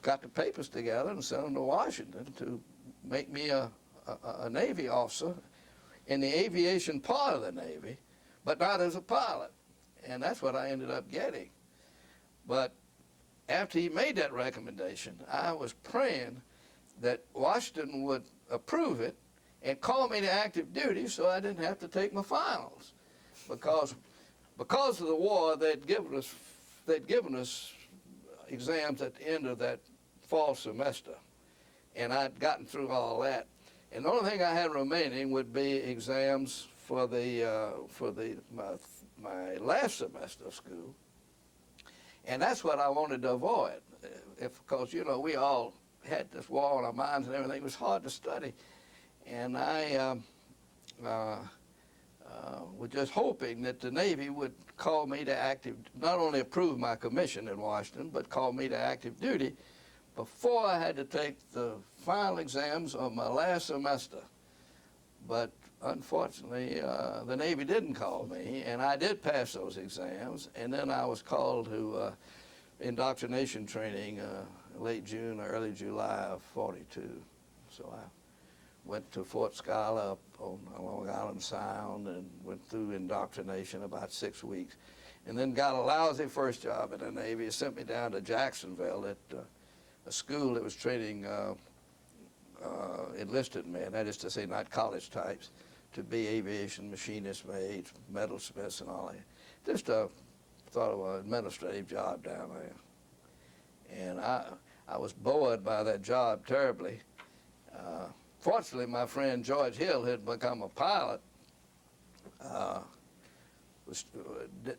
got the papers together and sent them to Washington to make me a Navy officer in the aviation part of the Navy, but not as a pilot. And that's what I ended up getting. But after he made that recommendation, I was praying that Washington would approve it and call me to active duty so I didn't have to take my finals. Because of the war, they'd given us exams at the end of that fall semester, and I'd gotten through all that. And the only thing I had remaining would be exams for my last semester of school, and that's what I wanted to avoid. Because we all had this war on our minds and everything. It was hard to study, and I was just hoping that the Navy would call me to active, not only approve my commission in Washington, but call me to active duty before I had to take the final exams of my last semester. But unfortunately, the Navy didn't call me, and I did pass those exams, and then I was called to indoctrination training late June or early July of '42. So I went to Fort Schuyler up on Long Island Sound and went through indoctrination about 6 weeks, and then got a lousy first job in the Navy. It sent me down to Jacksonville at a school that was training enlisted men, that is to say not college types, to be aviation machinists, maids, metalsmiths and all that. Just a sort of an administrative job down there. And I was bored by that job terribly. Fortunately, my friend George Hill had become a pilot,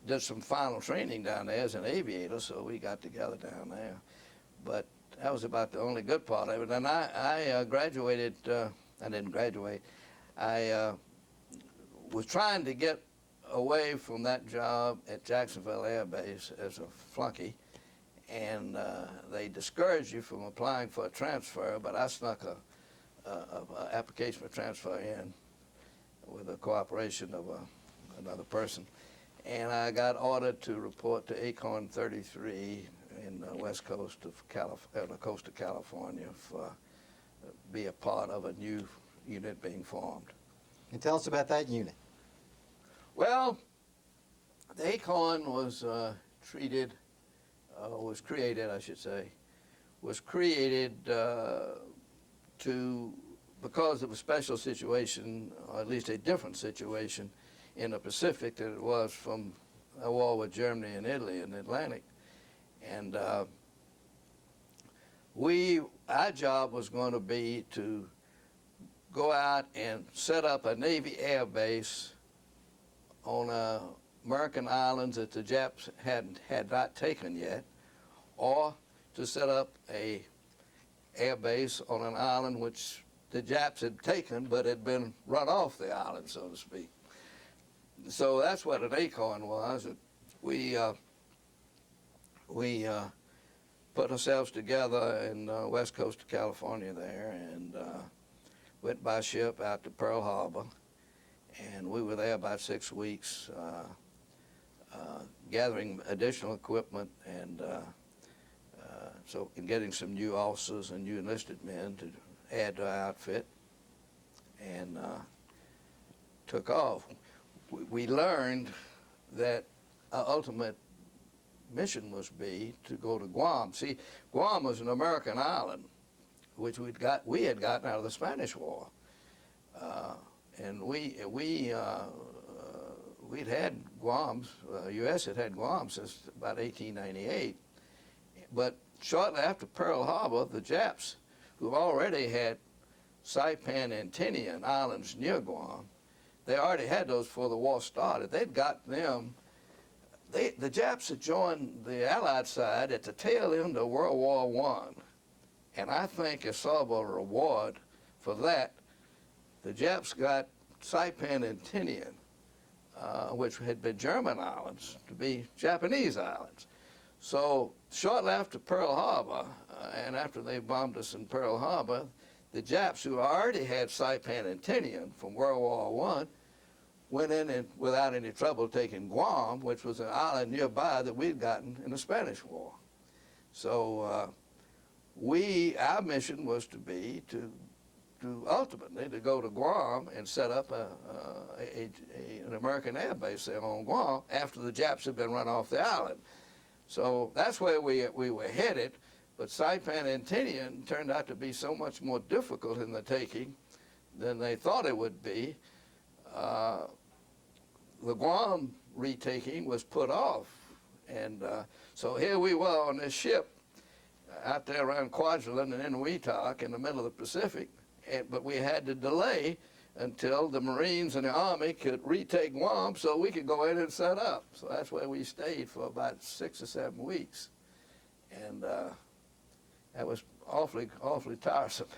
did some final training down there as an aviator, so we got together down there. But that was about the only good part of it. And I graduated, I didn't graduate, I was trying to get away from that job at Jacksonville Air Base as a flunky, and they discouraged you from applying for a transfer, but I snuck a application for transfer in with the cooperation of another person, and I got ordered to report to Acorn 33 in the west coast of the coast of California, for be a part of a new unit being formed. And tell us about that unit. Well, the Acorn was created, I should say, was created because of a special situation, or at least a different situation in the Pacific than it was from a war with Germany and Italy in the Atlantic. And our job was going to be to go out and set up a Navy air base on American islands that the Japs had not taken yet, or to set up a air base on an island which the Japs had taken but had been run off the island, so to speak. So that's what an Acorn was. We put ourselves together in the west coast of California there, and went by ship out to Pearl Harbor, and we were there about 6 weeks gathering additional equipment and getting some new officers and new enlisted men to add to our outfit, and took off. We learned that our ultimate mission must be to go to Guam. See, Guam was an American island, which we had gotten out of the Spanish War, and we'd had Guams. U.S. had Guam since about 1898, but shortly after Pearl Harbor, the Japs, who already had Saipan and Tinian islands near Guam, they already had those before the war started. They'd got them the Japs had joined the Allied side at the tail end of World War I. And I think as sort of a reward for that, the Japs got Saipan and Tinian, which had been German islands, to be Japanese islands. So shortly after Pearl Harbor, and after they bombed us in Pearl Harbor, the Japs, who already had Saipan and Tinian from World War I, went in and without any trouble taking Guam, which was an island nearby that we'd gotten in the Spanish War. So our mission was to be to ultimately to go to Guam and set up an American air base there on Guam after the Japs had been run off the island. So that's where we were headed, but Saipan and Tinian turned out to be so much more difficult in the taking than they thought it would be. The Guam retaking was put off, and so here we were on this ship out there around Kwajalein and in Wetak in the middle of the Pacific, but we had to delay until the Marines and the Army could retake Guam so we could go in and set up. So that's where we stayed for about 6 or 7 weeks, and that was awfully tiresome.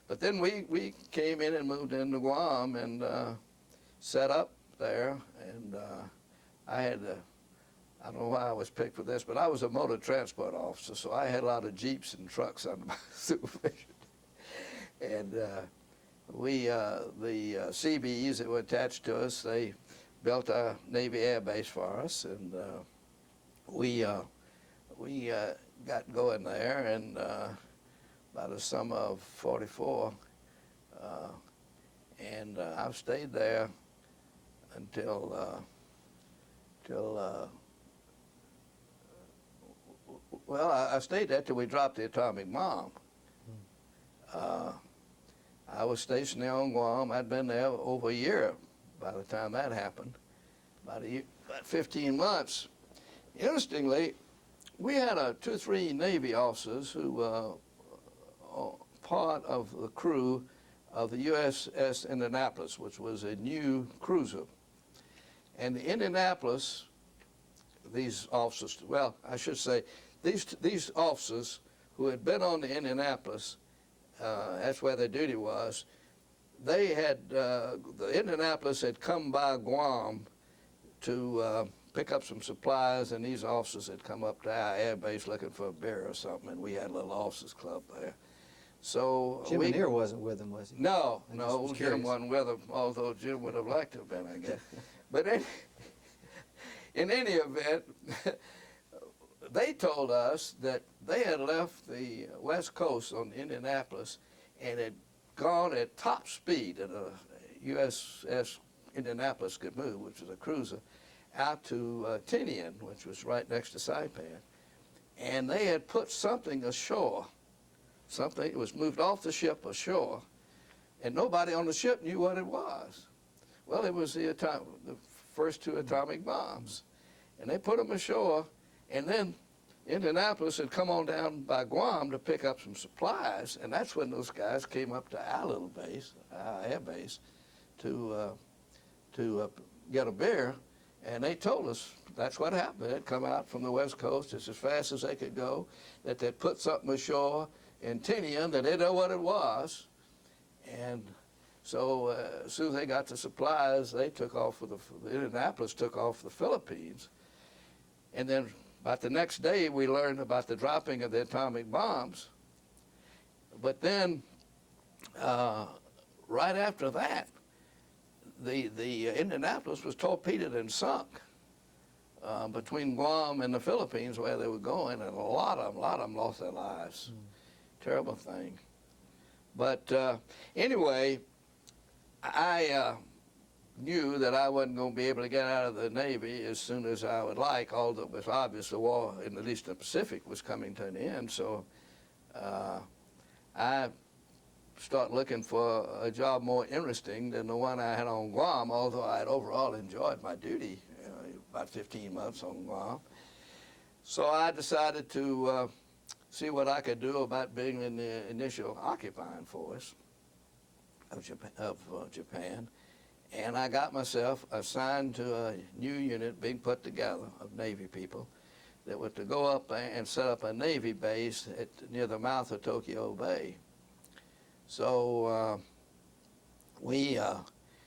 But then we came in and moved into Guam and set up there, and I don't know why I was picked for this, but I was a motor transport officer, so I had a lot of Jeeps and trucks under my supervision. And the CBs that were attached to us, they built a Navy air base for us, and we got going there, and by the summer of '44, and I've stayed there until well, I stayed there till we dropped the atomic bomb. I was stationed there on Guam. I'd been there over a year by the time that happened, about 15 months. Interestingly, we had 2 or 3 Navy officers who were part of the crew of the USS Indianapolis, which was a new cruiser. And the Indianapolis, these officers, well, I should say, these officers who had been on the Indianapolis, that's where their duty was, they had, the Indianapolis had come by Guam to pick up some supplies, and these officers had come up to our air base looking for a beer or something, and we had a little officers club there. So Jim Lanier wasn't with them, was he? No, I no, was Jim curious. wasn't with them, although Jim would have liked to have been, I guess. But in any event, they told us that they had left the West Coast on Indianapolis and had gone at top speed that a USS Indianapolis could move, which was a cruiser, out to Tinian, which was right next to Saipan. And they had put something ashore. Something was moved off the ship ashore, and nobody on the ship knew what it was. Well, it was the first 2 atomic bombs. And they put them ashore, and then Indianapolis had come on down by Guam to pick up some supplies, and that's when those guys came up to our little base, our air base, to get a beer, and they told us that's what happened. They'd come out from the West Coast just as fast as they could go, that they'd put something ashore in Tinian, that they didn't know what it was, and so as soon as they got the supplies, they took off the Indianapolis took off for the Philippines, and then about the next day we learned about the dropping of the atomic bombs. But then, right after that, the Indianapolis was torpedoed and sunk between Guam and the Philippines where they were going, and a lot of them lost their lives. Terrible thing. But anyway, I knew that I wasn't going to be able to get out of the Navy as soon as I would like, although it was obvious the war, at least in the Pacific, was coming to an end. So I started looking for a job more interesting than the one I had on Guam, although I had overall enjoyed my duty, about 15 months on Guam. So I decided to see what I could do about being in the initial occupying force of Japan. And I got myself assigned to a new unit being put together of Navy people that were to go up there and set up a Navy base near the mouth of Tokyo Bay. So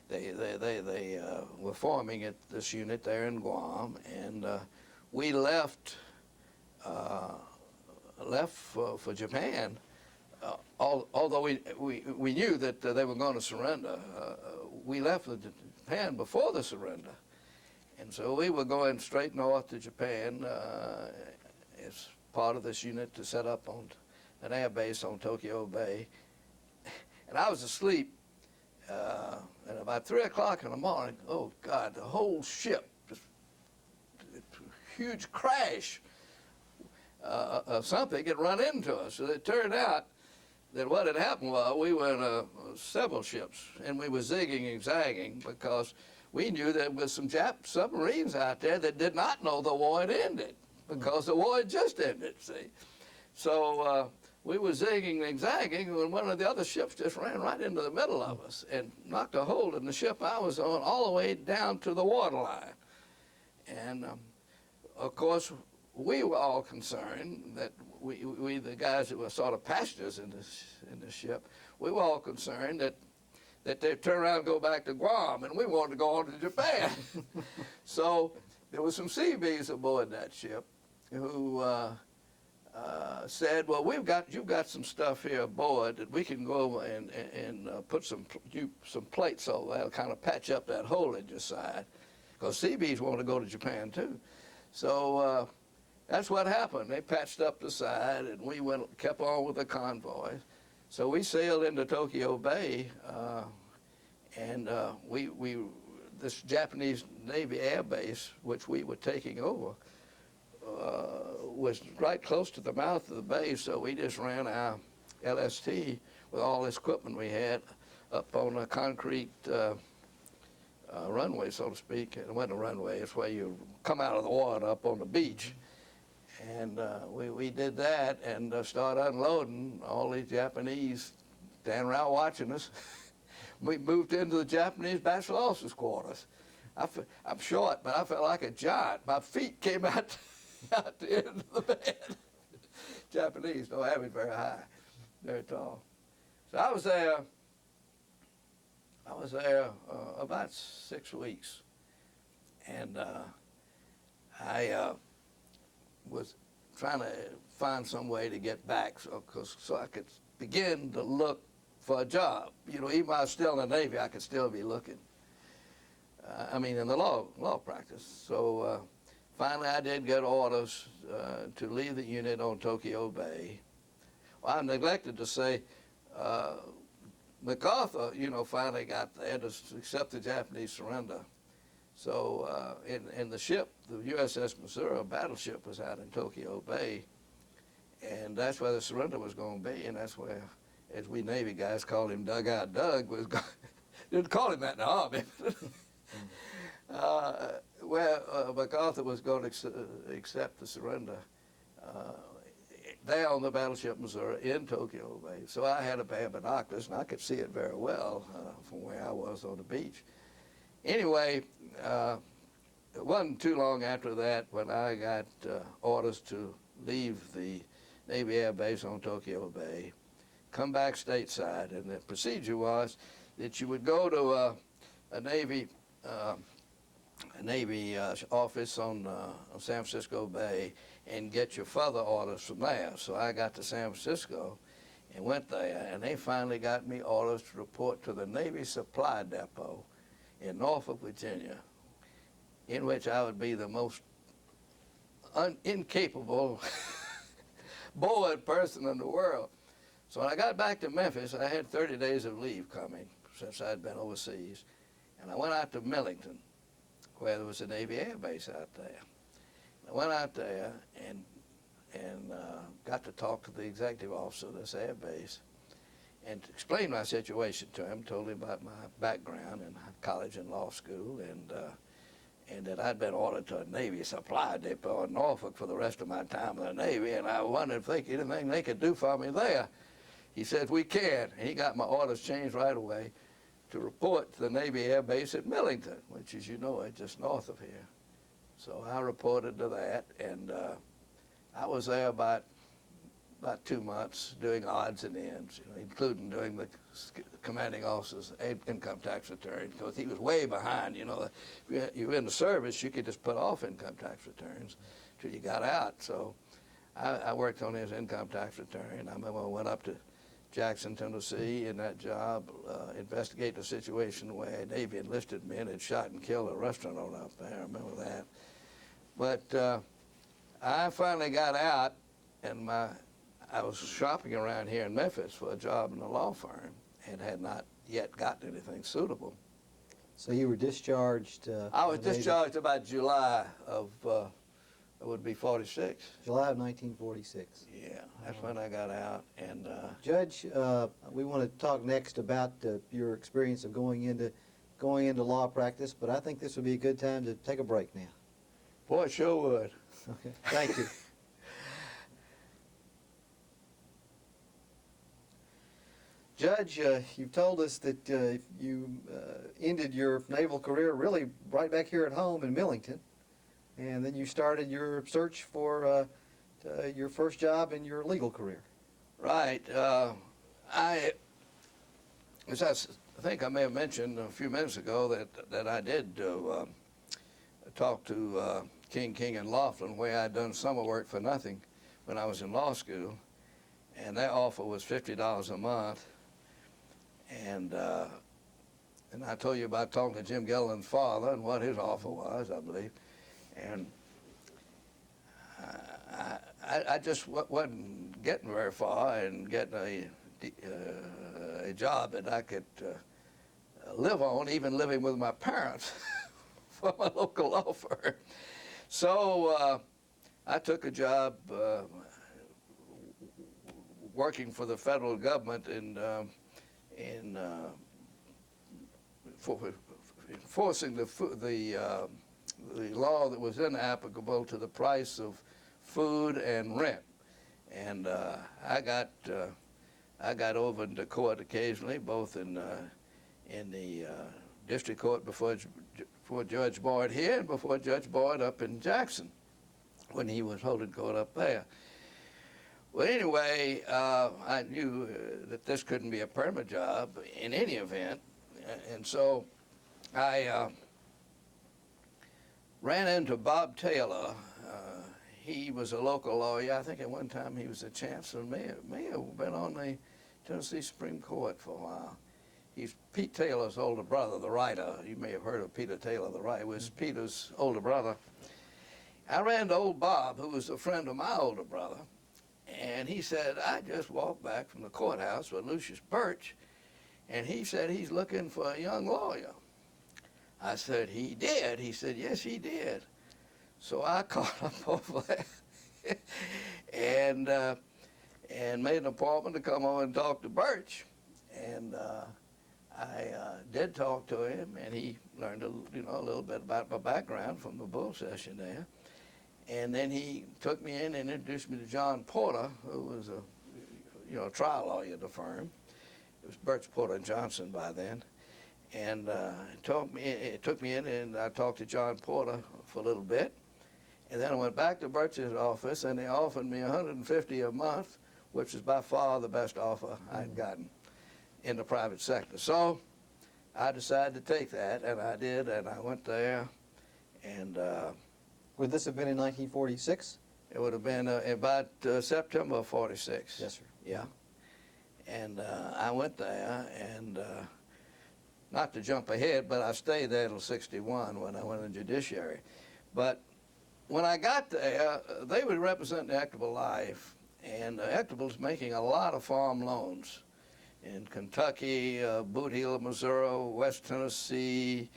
they were forming this unit there in Guam, and we left for Japan. Although we knew that they were going to surrender, we left for Japan before the surrender. And so we were going straight north to Japan as part of this unit to set up on an air base on Tokyo Bay. And I was asleep, and about 3 o'clock in the morning, oh God, the whole ship, just huge crash of something had run into us. So it turned out that what had happened was we were in several ships, and we were zigging and zagging because we knew there was some Jap submarines out there that did not know the war had ended, because the war had just ended, see. So we were zigging and zagging, and one of the other ships just ran right into the middle of us and knocked a hole in the ship I was on all the way down to the waterline. And of course, we were all concerned that we the guys that were sort of passengers in this ship, we were all concerned that they'd turn around and go back to Guam, and we wanted to go on to Japan. So there were some Seabees aboard that ship who said, well, you've got some stuff here aboard that we can go and put some plates over that'll kind of patch up that hole in your side, because Seabees want to go to Japan too. So that's what happened. They patched up the side, and we kept on with the convoy. So we sailed into Tokyo Bay, and this Japanese Navy air base, which we were taking over, was right close to the mouth of the bay. So we just ran our LST with all this equipment we had up on a concrete runway, so to speak. It wasn't a runway, it's where you come out of the water up on the beach. And we did that and started unloading. All these Japanese standing around watching us. We moved into the Japanese bachelor officers' quarters. I'm short, but I felt like a giant. My feet came out the end of the bed. Japanese don't have it very high, very tall. So I was there about 6 weeks, and I was trying to find some way to get back so I could begin to look for a job. You know, even while I was still in the Navy, I could still be looking. In the law practice. So finally I did get orders to leave the unit on Tokyo Bay. Well, I neglected to say, MacArthur, finally got there to accept the Japanese surrender. So in the ship, the USS Missouri, a battleship, was out in Tokyo Bay, and that's where the surrender was going to be, and that's where, as we Navy guys called him, Dugout Doug, didn't call him that in the Army, where MacArthur was going to accept the surrender there on the battleship Missouri in Tokyo Bay. So I had a pair of binoculars, and I could see it very well from where I was on the beach. Anyway, it wasn't too long after that when I got orders to leave the Navy Air Base on Tokyo Bay, come back stateside, and the procedure was that you would go to a Navy office on San Francisco Bay and get your further orders from there. So I got to San Francisco and went there, and they finally got me orders to report to the Navy Supply Depot in Norfolk, Virginia, in which I would be the most incapable bored person in the world. So when I got back to Memphis, I had 30 days of leave coming since I'd been overseas, and I went out to Millington, where there was a Navy Air Base out there. I went out there and got to talk to the executive officer of this air base and explained my situation to him, told him about my background in college and law school, and that I'd been ordered to a Navy supply depot in Norfolk for the rest of my time in the Navy, and I wondered if they could, anything they could do for me there. He said, we can, and he got my orders changed right away to report to the Navy Air Base at Millington, which, as you know, is just north of here. So I reported to that, and I was there about 2 months doing odds and ends, including doing the commanding officer's income tax return, because he was way behind. If you were in the service, you could just put off income tax returns till you got out. So I worked on his income tax return. I remember I went up to Jackson, Tennessee, in that job, investigate the situation where a Navy enlisted men had shot and killed a restaurant owner up there. I remember that. But I finally got out, and I was shopping around here in Memphis for a job in a law firm and had not yet gotten anything suitable. So you were discharged? I was discharged about July of, it would be 46. July of 1946. Yeah, that's when I got out. And Judge, we want to talk next about your experience of going into law practice, but I think this would be a good time to take a break now. Boy, it sure would. Okay, thank you. Judge, you've told us that you ended your naval career really right back here at home in Millington, and then you started your search for your first job in your legal career. Right. As I think I may have mentioned a few minutes ago that I did talk to King and Laughlin, where I'd done summer work for nothing when I was in law school, and their offer was $50 a month. And I told you about talking to Jim Gilliland's father and what his offer was, I believe. And I just wasn't getting very far and getting a job that I could live on, even living with my parents for my local law firm. So I took a job working for the federal government in enforcing the law that was inapplicable to the price of food and rent. And I got over into court occasionally, both in the district court before Judge Boyd here and before Judge Boyd up in Jackson when he was holding court up there. Well, anyway, I knew that this couldn't be a permanent job in any event, and so I ran into Bob Taylor. He was a local lawyer. I think at one time he was a chancellor, may have been on the Tennessee Supreme Court for a while. He's Pete Taylor's older brother, the writer. You may have heard of Peter Taylor, the writer. It was Peter's older brother. I ran to old Bob, who was a friend of my older brother, and he said, I just walked back from the courthouse with Lucius Birch, and he said he's looking for a young lawyer. I said, he did? He said, yes, he did. So I called up over there and made an appointment to come over and talk to Birch. And I did talk to him, and he learned a little bit about my background from the bull session there. And then he took me in and introduced me to John Porter, who was a trial lawyer at the firm. It was Birch, Porter, and Johnson by then. And it took me in, and I talked to John Porter for a little bit. And then I went back to Birch's office, and they offered me $150 a month, which is by far the best offer I'd gotten in the private sector. So I decided to take that, and I did, and I went there, and Would this have been in 1946? it would have been about September of 46. Yes, sir. Yeah. And I went there, and not to jump ahead, but I stayed there until 61 when I went in judiciary. But when I got there, they would represent the Equitable Life, and Equitable's making a lot of farm loans in Kentucky, Boot Heel, Missouri, West Tennessee,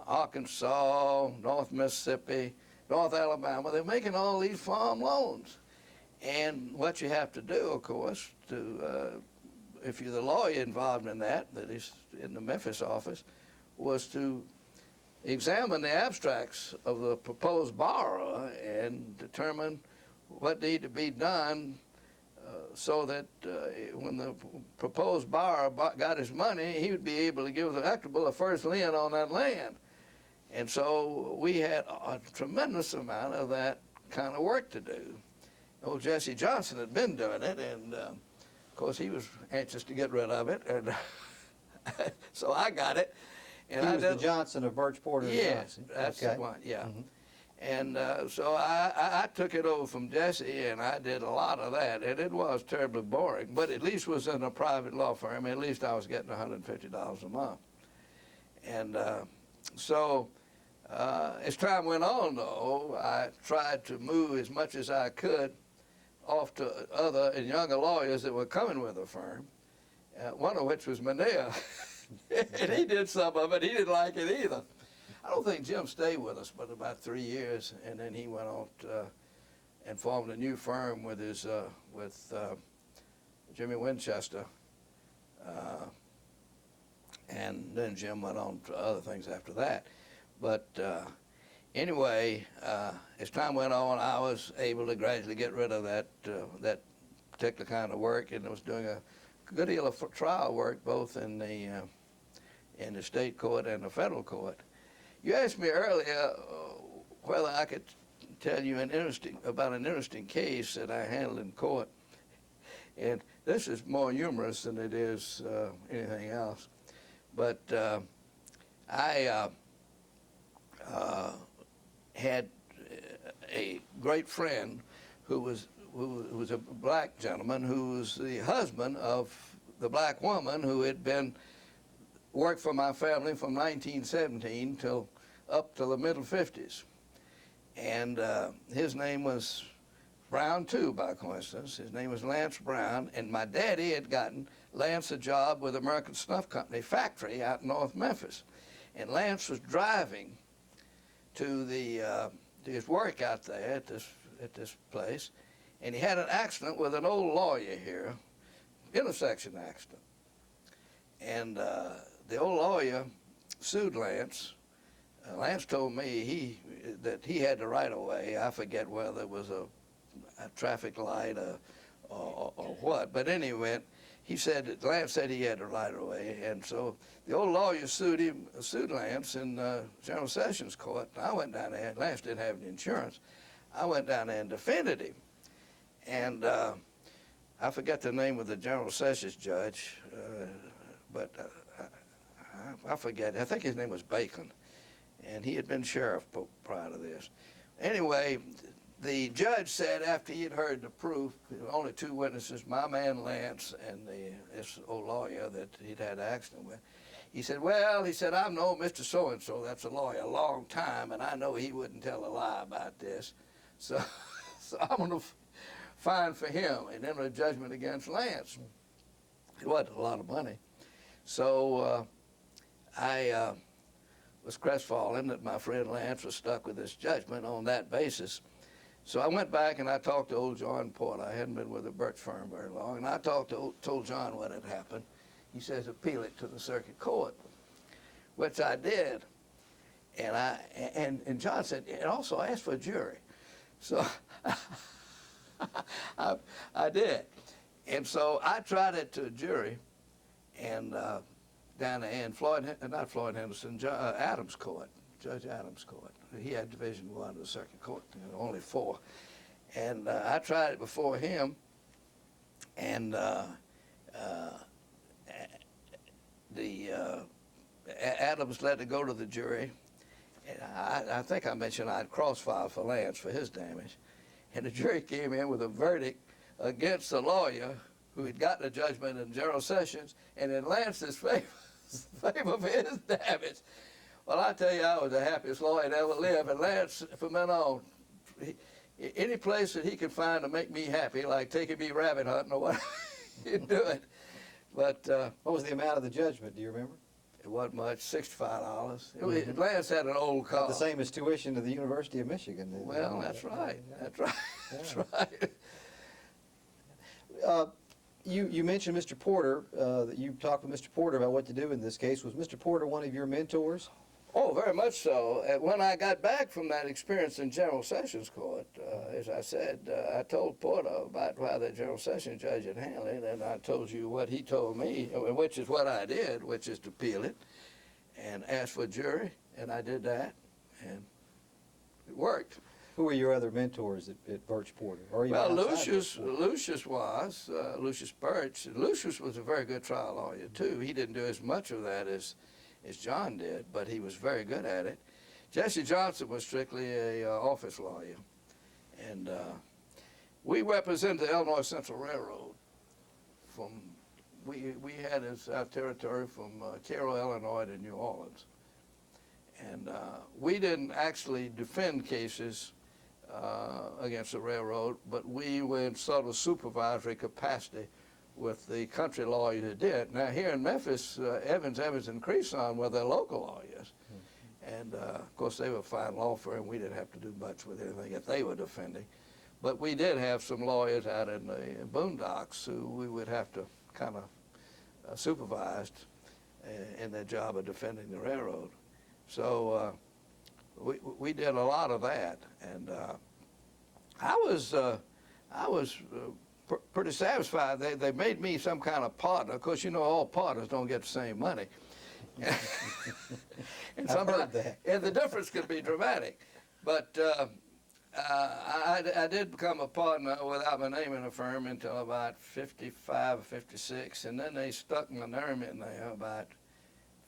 Arkansas, North Mississippi, North Alabama. They're making all these farm loans. And what you have to do, of course, if you're the lawyer involved in that is in the Memphis office, was to examine the abstracts of the proposed borrower and determine what needed to be done so that when the proposed buyer got his money, he would be able to give the electable a first lien on that land. And so we had a tremendous amount of that kind of work to do. Old Jesse Johnson had been doing it, and of course he was anxious to get rid of it, and so I got it. And He was the Johnson of Birch Porter and Yeah, Johnson. that's Okay. the one, yeah. Mhm. And so I took it over from Jesse, and I did a lot of that, and it was terribly boring, but at least was in a private law firm. At least I was getting $150 a month. And so as time went on, though, I tried to move as much as I could off to other and younger lawyers that were coming with the firm, one of which was Manea. And he did some of it. He didn't like it either. I don't think Jim stayed with us but about 3 years, and then he went on and formed a new firm with his Jimmy Winchester, and then Jim went on to other things after that. But anyway, as time went on, I was able to gradually get rid of that particular kind of work, and I was doing a good deal of trial work both in the state court and the federal court. You asked me earlier whether I could tell you about an interesting case that I handled in court, and this is more humorous than it is anything else. But I had a great friend who was a black gentleman who was the husband of the black woman who had worked for my family from 1917 till up to the middle 50s. And his name was Brown, too, by coincidence. His name was Lance Brown, and my daddy had gotten Lance a job with American Snuff Company factory out in North Memphis. And Lance was driving to his work out there at this place, and he had an accident with an old lawyer here, intersection accident. And the old lawyer sued Lance. Lance told me that he had the right of way. I forget whether it was a traffic light or what, but anyway, Lance said he had the right of way, and so the old lawyer sued Lance in General Sessions Court. I went down there. Lance didn't have any insurance. I went down there and defended him, and I forget the name of the General Sessions judge, but I forget. I think his name was Bacon, and he had been sheriff prior to this. Anyway, the judge said after he had heard the proof, there were only two witnesses, my man Lance and this old lawyer that he'd had an accident with. He said, well, I've known Mr. So-and-so, that's a lawyer, a long time, and I know he wouldn't tell a lie about this. So I'm going to fine for him and enter a judgment against Lance. It wasn't a lot of money. So I was crestfallen that my friend Lance was stuck with this judgment on that basis. So I went back and I talked to old John Porter. I hadn't been with the Birch firm very long, and I told John what had happened. He says, appeal it to the circuit court, which I did. And John said, and also asked for a jury. So I did. And so I tried it to a jury, and down there in Adams Court, Judge Adams Court. He had Division I of the Circuit Court, only 4. And I tried it before him, and Adams let it go to the jury. And I think I mentioned I'd cross-filed for Lance for his damage. And the jury came in with a verdict against the lawyer who had gotten a judgment in General Sessions and in Lance's favor for his damage. Well, I tell you, I was the happiest lawyer that ever lived, and Lance, from then on, any place that he could find to make me happy, like taking me rabbit hunting or whatever, he'd do it. But what was the amount of the judgment? Do you remember? It wasn't much, $65. Lance had an old car. Not the same as tuition to the University of Michigan. Well, that's right. That's right. Yeah. That's right. You mentioned Mr. Porter, that you talked with Mr. Porter about what to do in this case. Was Mr. Porter one of your mentors? Oh, very much so. When I got back from that experience in General Sessions Court, as I said, I told Porter about how the General Sessions judge had handled it, and I told you what he told me, which is what I did, which is to appeal it and ask for a jury, and I did that, and it worked. Who were your other mentors at Birch Porter? Or even Well, outside Birch Porter? Lucius Birch. Lucius was a very good trial lawyer, too. He didn't do as much of that as John did, but he was very good at it. Jesse Johnson was strictly a office lawyer, and we represented the Illinois Central Railroad. We had our territory from Cairo, Illinois to New Orleans, and we didn't actually defend cases against the railroad, but we were in sort of supervisory capacity with the country lawyers who did. Now here in Memphis, Evans, and Creason were their local lawyers. And of course they were a fine law firm. We didn't have to do much with anything that they were defending. But we did have some lawyers out in the boondocks who we would have to kind of supervise in their job of defending the railroad. So we did a lot of that. And I was pretty satisfied. They made me some kind of partner. Of course, you know, all partners don't get the same money. And I've heard that. And the difference could be dramatic. But I did become a partner without my name in the firm until about 55 or 56, and then they stuck my name in there about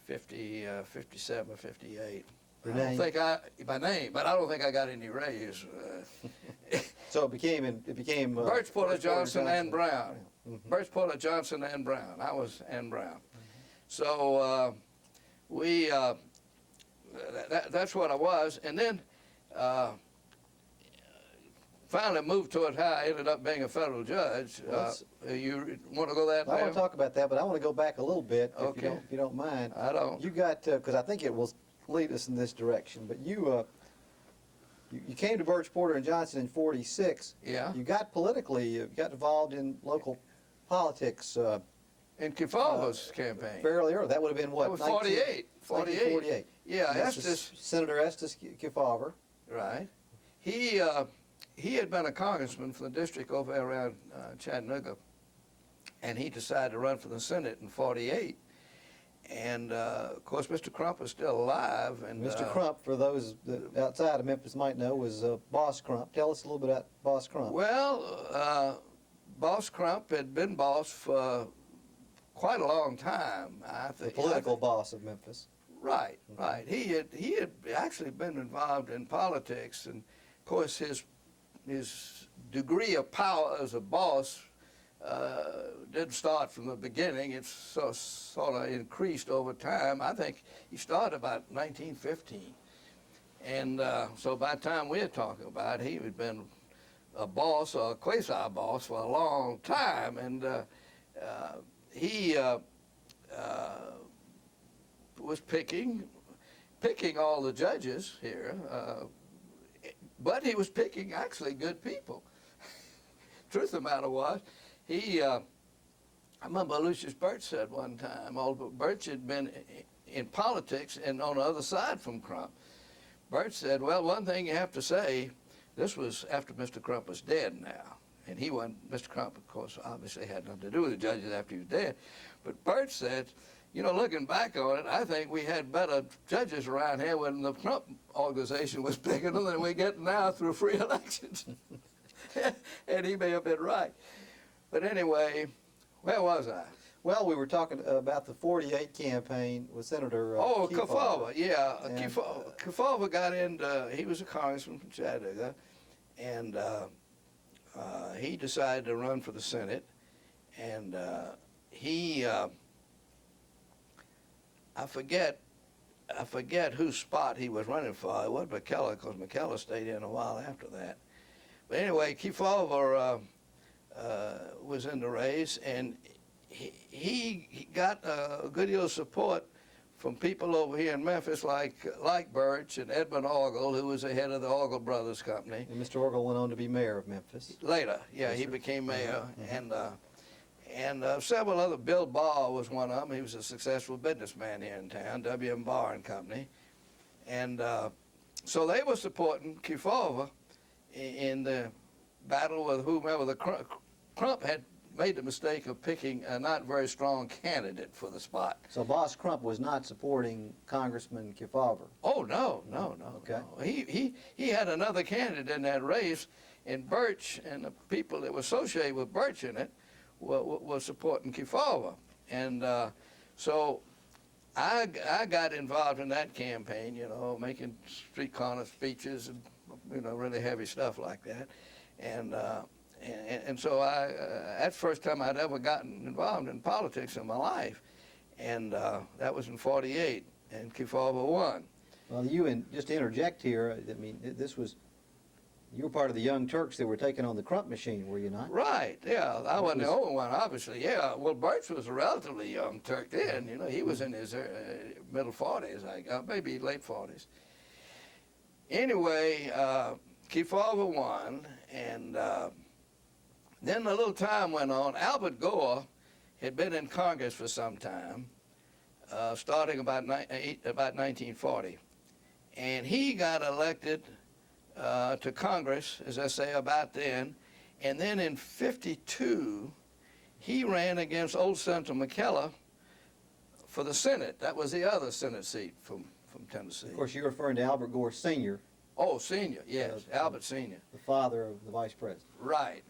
57 or 58. Your I don't name? think my name, but I don't think I got any raise. So it became Birch, Porter, Johnson, and Brown. Mm-hmm. Birch, Porter, Johnson, and Brown. I was Ann Brown. So that's what I was. And then finally moved toward how I ended up being a federal judge. You want to go that way? I want to talk about that, but I want to go back a little bit, Okay. if you don't mind. I don't. You got, because I think it will lead us in this direction, but you came to Birch, Porter, and Johnson in '46. Yeah. You got politically, you got involved in local politics In Kefauver's campaign. fairly early. That would have been what? That was 48. 1948. Yeah, This is Estes. Senator Estes Kefauver. Right. He had been a congressman from the district over there around Chattanooga, and he decided to run for the Senate in '48. And of course, Mr. Crump was still alive. And Mr. Crump, for those that outside of Memphis might know, was Boss Crump. Tell us a little bit about Boss Crump. Well, Boss Crump had been boss for quite a long time. I The think political boss of Memphis. Right, right. He had actually been involved in politics, and of course his degree of power as a boss didn't start from the beginning. It's sort of increased over time. I think he started about 1915, and so by the time we're talking about, he had been a boss or a quasi-boss for a long time, and he was picking all the judges here, but he was picking actually good people. Truth of the matter was, I remember Lucius Birch said one time, although Birch had been in politics and on the other side from Crump. Birch said, well, one thing you have to say, this was after Mr. Crump was dead now. And he wasn't, Mr. Crump, of course, obviously had nothing to do with the judges after he was dead. But Birch said, you know, looking back on it, I think we had better judges around here when the Crump organization was picking them than we get now through free elections. And he may have been right. But anyway, where was I? Well, we were talking about the '48 campaign with Senator Kefauver, yeah. And, Kefauver got into, he was a congressman from Chattanooga, and he decided to run for the Senate, and I forget whose spot he was running for. It wasn't McKellar, because McKellar stayed in a while after that. But anyway, Kefauver was in the race, and he got a good deal of support from people over here in Memphis like Birch and Edmund Orgel, who was the head of the Orgel Brothers Company. And Mr. Orgel went on to be mayor of Memphis. Later, yeah, he became mayor, and several other. Bill Barr was one of them. He was a successful businessman here in town, W.M. Barr and Company. And so they were supporting Kefauver in the battle with whomever. Crump had made the mistake of picking a not very strong candidate for the spot. So Boss Crump was not supporting Congressman Kefauver. Oh, no. Okay. No. He had another candidate in that race, and Birch and the people that were associated with Birch in it were supporting Kefauver. And so I got involved in that campaign, you know, making street corner speeches and, you know, really heavy stuff like that. And so that's the first time I'd ever gotten involved in politics in my life. And that was in '48, and Kefauver won. Well, just to interject here, I mean, you were part of the Young Turks that were taking on the Crump machine, were you not? Right, yeah. I wasn't the only one, obviously. Yeah, well, Birch was a relatively young Turk then. You know, he was in his middle 40s, maybe late 40s. Anyway, Kefauver won, and then a little time went on. Albert Gore had been in Congress for some time, starting about 1940. And he got elected to Congress, as I say, about then. And then in '52, he ran against old Senator McKellar for the Senate. That was the other Senate seat from Tennessee. Of course, you're referring to Albert Gore Sr., Oh, Senior, yes, Albert Senior. the father of the vice president. Right.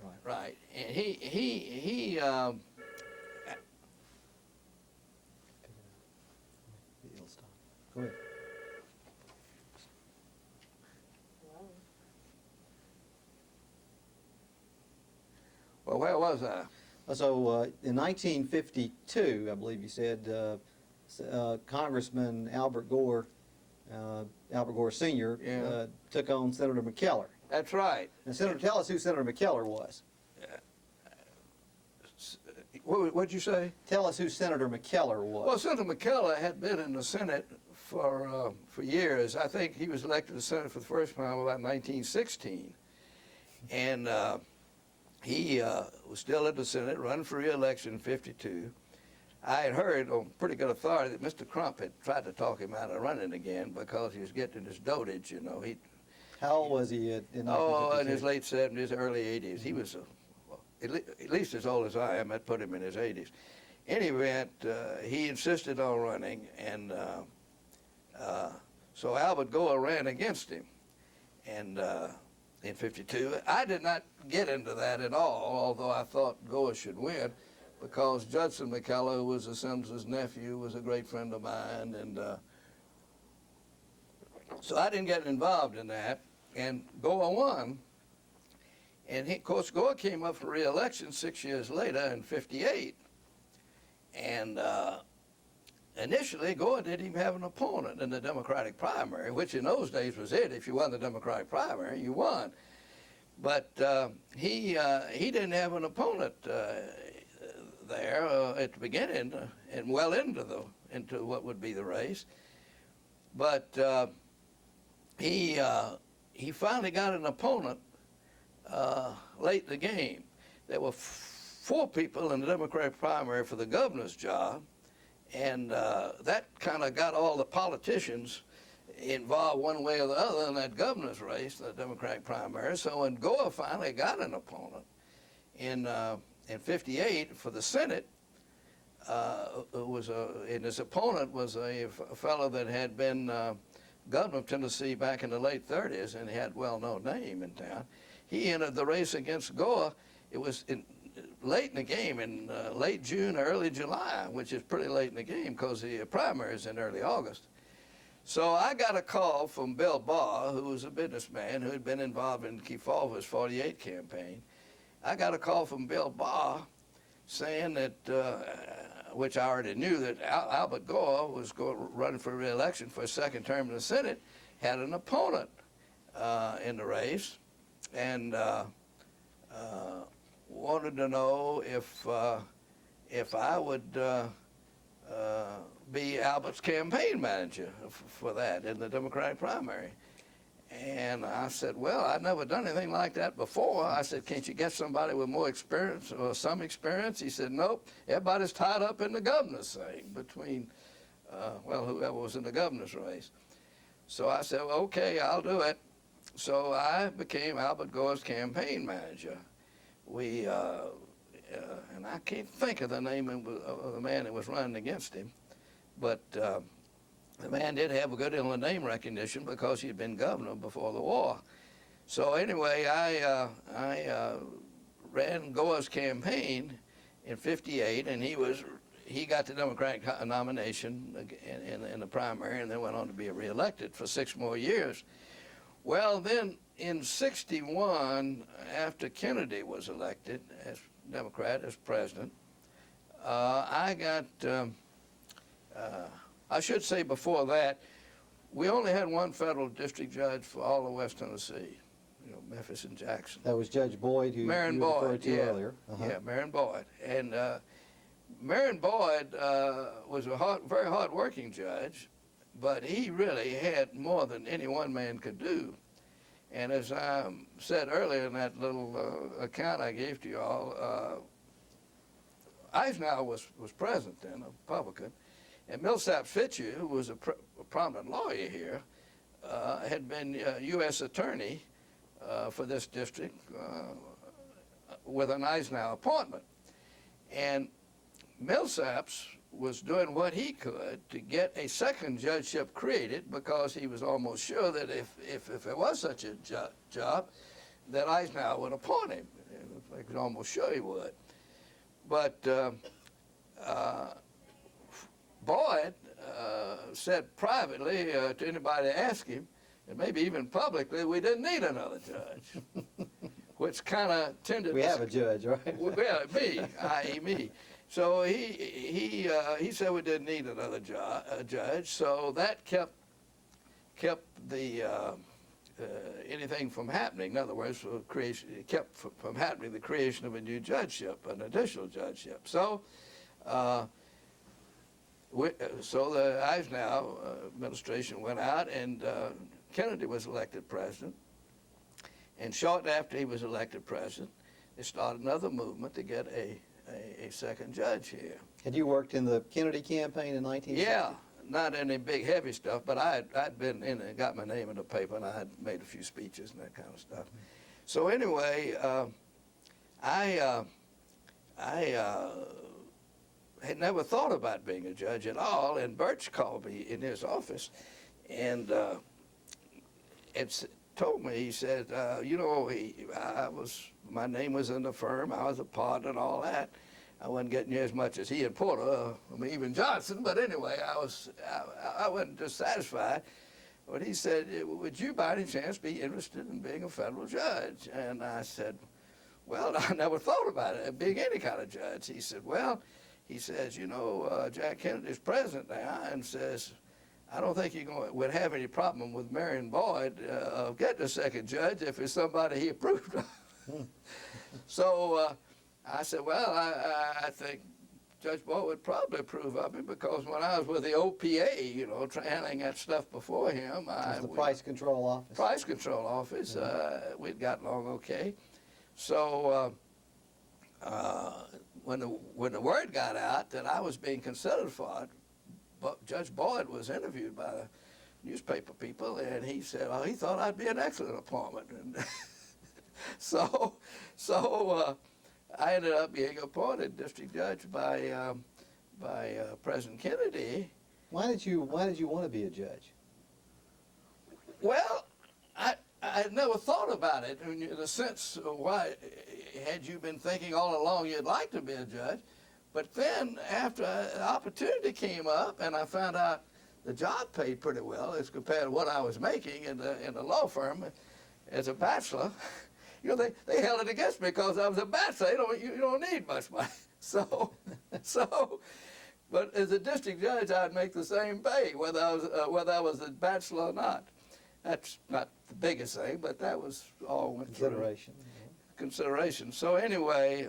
And he Go ahead. well, where was I? So in 1952, I believe you said, Congressman Albert Gore Sr. Yeah. Took on Senator McKellar. That's right. And tell us who Senator McKellar was. What'd you say? Tell us who Senator McKellar was. Well, Senator McKellar had been in the Senate for years. I think he was elected to the Senate for the first time about 1916. And he was still in the Senate, running for re-election in '52. I had heard on pretty good authority that Mr. Crump had tried to talk him out of running again because he was getting his dotage, you know. How old was he in 1952? Oh, in his late 70s, early 80s. He was at least as old as I am. That put him in his 80s. In any event, he insisted on running, and so Albert Gore ran against him. And in '52, I did not get into that at all, although I thought Gore should win, because Judson McKellar, who was the senator's nephew, was a great friend of mine, and so I didn't get involved in that. And Gore won, and of course Gore came up for re-election 6 years later in '58, and initially Gore didn't even have an opponent in the Democratic primary, which in those days was it. If you won the Democratic primary, you won. But he didn't have an opponent there at the beginning and well into what would be the race. But he finally got an opponent late in the game. There were 4 people in the Democratic primary for the governor's job, and that kind of got all the politicians involved one way or the other in that governor's race, the Democratic primary. So when Gore finally got an opponent in '58 for the Senate, and his opponent was a fellow that had been governor of Tennessee back in the late '30s, and he had a well-known name in town. He entered the race against Gore. It was late in the game, in late June or early July, which is pretty late in the game because the primary is in early August. So I got a call from Bill Barr, who was a businessman who had been involved in Kefauver's '48 campaign. I got a call from Bill Barr saying that, which I already knew, that Albert Gore was running for re-election for a second term in the Senate, had an opponent in the race, and wanted to know if I would be Albert's campaign manager for that in the Democratic primary. And I said, well, I've never done anything like that before. I said, can't you get somebody with more experience or some experience? He said, nope, everybody's tied up in the governor's thing between, well, whoever was in the governor's race. So I said, well, okay, I'll do it. So I became Albert Gore's campaign manager. We, and I can't think of the name of the man that was running against him, but the man did have a good deal of name recognition because he had been governor before the war. So anyway, I ran Gore's campaign in '58, and he got the Democratic nomination in the primary, and then went on to be reelected for 6 more years. Well, then in '61, after Kennedy was elected as Democrat, as president, I got, I should say before that, we only had one federal district judge for all of West Tennessee, you know, Memphis and Jackson. That was Judge Boyd, who Marion you Boyd, referred to yeah. earlier. Yeah, Marion Boyd. And Marion Boyd was a very hard-working judge, but he really had more than any one man could do. And as I said earlier in that little account I gave to you all, Eisenhower was president then, a Republican, and Millsap Fitzhugh, who was a prominent lawyer here, had been U.S. attorney for this district with an Eisenhower appointment. And Millsaps was doing what he could to get a second judgeship created, because he was almost sure that if there was such a job, that Eisenhower would appoint him. He was almost sure he would. But Boyd said privately to anybody that asked him, and maybe even publicly, we didn't need another judge, which kind of tended. We have a judge, right? Well, me, i.e. me. So he said we didn't need another judge. So that kept the anything from happening. In other words, it kept from happening the creation of a new judgeship, an additional judgeship. So. So the Eisenhower administration went out, and Kennedy was elected president. And shortly after he was elected president, they started another movement to get a second judge here. Had you worked in the Kennedy campaign in 1960? Yeah, not any big heavy stuff, but I'd been in and got my name in the paper, and I had made a few speeches and that kind of stuff. So anyway, I had never thought about being a judge at all, and Birch called me in his office and told me, he said, you know, my name was in the firm, I was a partner and all that. I wasn't getting as much as he and Porter, even Johnson, but anyway, I wasn't dissatisfied. But he said, would you by any chance be interested in being a federal judge? And I said, well, I never thought about it, being any kind of judge. He said, well, he says, you know, Jack Kennedy's president now, and says, I don't think you would have any problem with Marion Boyd of getting a second judge if it's somebody he approved of. So I said, well, I think Judge Boyd would probably approve of me, because when I was with the OPA, you know, handling that stuff before him. The price control office. Price control office. We'd gotten along okay. So when the word got out that I was being considered for it, Judge Boyd was interviewed by the newspaper people, and he said, oh, he thought I'd be an excellent appointment. And so I ended up being appointed district judge by President Kennedy. Why did you want to be a judge? Well, I had never thought about it in the sense of why had you been thinking all along you'd like to be a judge. But then after an opportunity came up and I found out the job paid pretty well as compared to what I was making in the law firm as a bachelor, you know, they held it against me because I was a bachelor. You don't need much money. But as a district judge, I'd make the same pay whether I was a bachelor or not. That's not the biggest thing, but that was all went Consideration. through. Consideration. So anyway,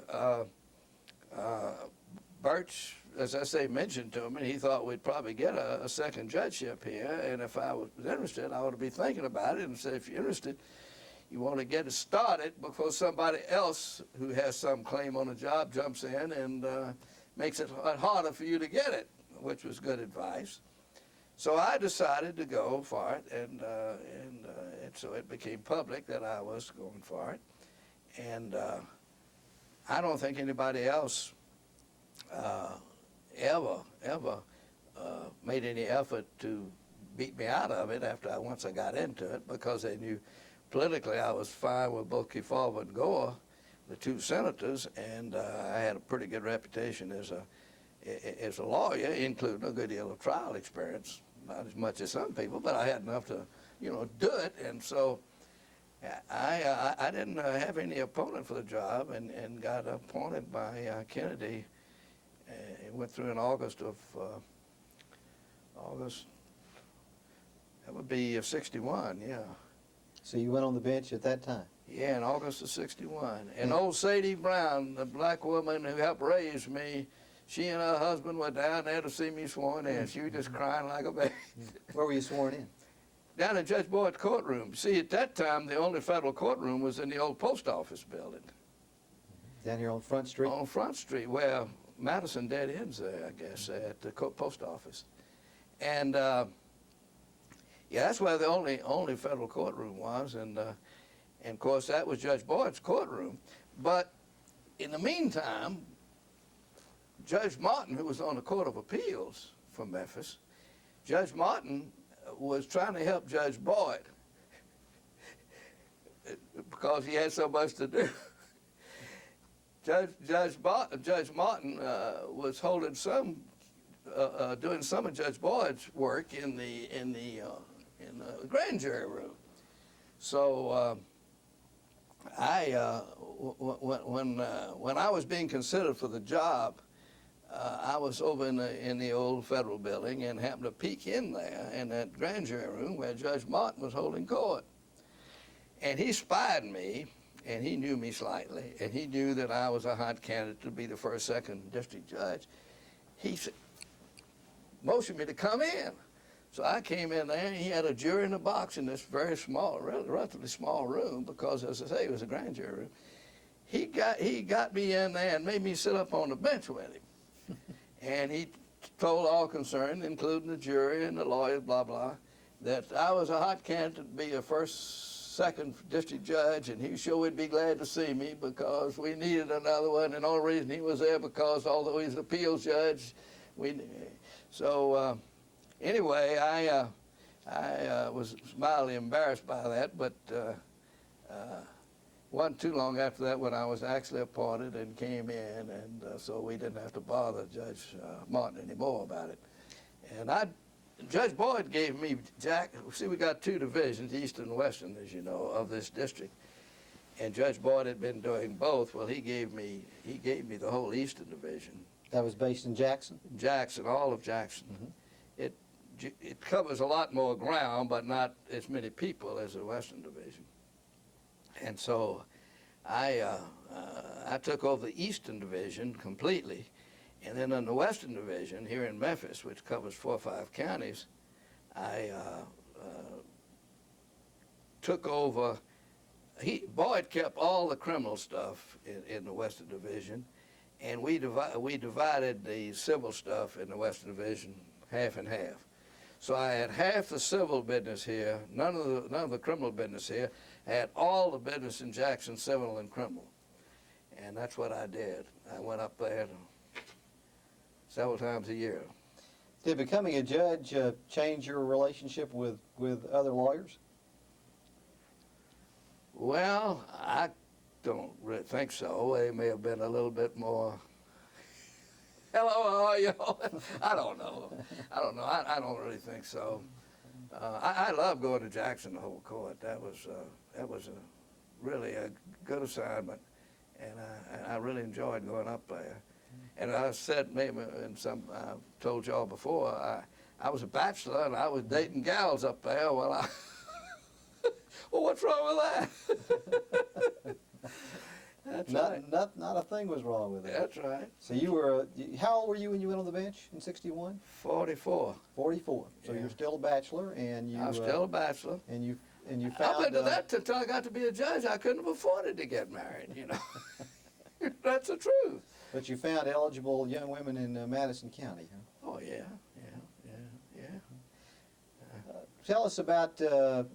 Birch, as I say, mentioned to him, and he thought we'd probably get a second judgeship here, and if I was interested, I ought to be thinking about it, and said, if you're interested, you want to get it started before somebody else who has some claim on a job jumps in and makes it harder for you to get it, which was good advice. So I decided to go for it, and so it became public that I was going for it. And I don't think anybody else ever made any effort to beat me out of it once I got into it, because they knew politically I was fine with both Kefauver and Gore, the two senators, and I had a pretty good reputation as a lawyer, including a good deal of trial experience. Not as much as some people, but I had enough to, do it. And so I didn't have any opponent for the job, and got appointed by Kennedy. It went through in August, that would be 61, yeah. So you went on the bench at that time? Yeah, in August of 61. And old Sadie Brown, the black woman who helped raise me, she and her husband were down there to see me sworn in. She was just crying like a baby. Where were you sworn in? Down in Judge Boyd's courtroom. See, at that time, the only federal courtroom was in the old post office building. Down here on Front Street? On Front Street, where Madison dead ends there, I guess, at the post office. And yeah, that's where the only federal courtroom was. And of course, that was Judge Boyd's courtroom. But in the meantime, Judge Martin, who was on the Court of Appeals from Memphis, Judge Martin was trying to help Judge Boyd because he had so much to do. Judge Martin was holding doing some of Judge Boyd's work in the grand jury room. So when I was being considered for the job, I was over in the old federal building and happened to peek in there in that grand jury room where Judge Martin was holding court. And he spied me, and he knew me slightly, and he knew that I was a hot candidate to be the first, second district judge. He motioned me to come in. So I came in there, and he had a jury in the box in this very small, relatively small room, because, as I say, it was a grand jury room. He got me in there and made me sit up on the bench with him. And he told all concerned, including the jury and the lawyers, blah, blah, that I was a hot candidate to be a first, second district judge, and he sure would be glad to see me because we needed another one, and the only reason he was there because although he's an appeals judge, anyway, I was mildly embarrassed by that, but wasn't too long after that when I was actually appointed and came in, and so we didn't have to bother Judge Martin anymore about it. And Judge Boyd gave me, see, we got two divisions, Eastern and Western, as you know, of this district. And Judge Boyd had been doing both. Well, he gave me the whole Eastern Division. That was based in Jackson? Jackson, all of Jackson. Mm-hmm. It covers a lot more ground, but not as many people as the Western Division. And so I took over the Eastern Division completely. And then in the Western Division, here in Memphis, which covers 4 or 5 counties, I took over. Boyd kept all the criminal stuff in the Western Division, and we divided the civil stuff in the Western Division half and half. So I had half the civil business here, none of the criminal business here. I had all the business in Jackson, civil and criminal. And that's what I did. I went up there several times a year. Did becoming a judge change your relationship with other lawyers? Well, I don't really think so. They may have been a little bit more, hello, how are you? I don't know. I don't really think so. I love going to Jackson to hold court. That was really a good assignment, and I really enjoyed going up there. And I said, maybe I've told y'all before, I was a bachelor and I was dating gals up there. Well, well, what's wrong with that? That's right. Not a thing was wrong with it. That's right. So you were, how old were you when you went on the bench in 61? 44. 44. So Yeah. You're still a bachelor, and you. I'm still a bachelor. And you found. Up into that until I got to be a judge, I couldn't have afforded to get married. You know, that's the truth. But you found eligible young women in Madison County, huh? Oh yeah. Tell us about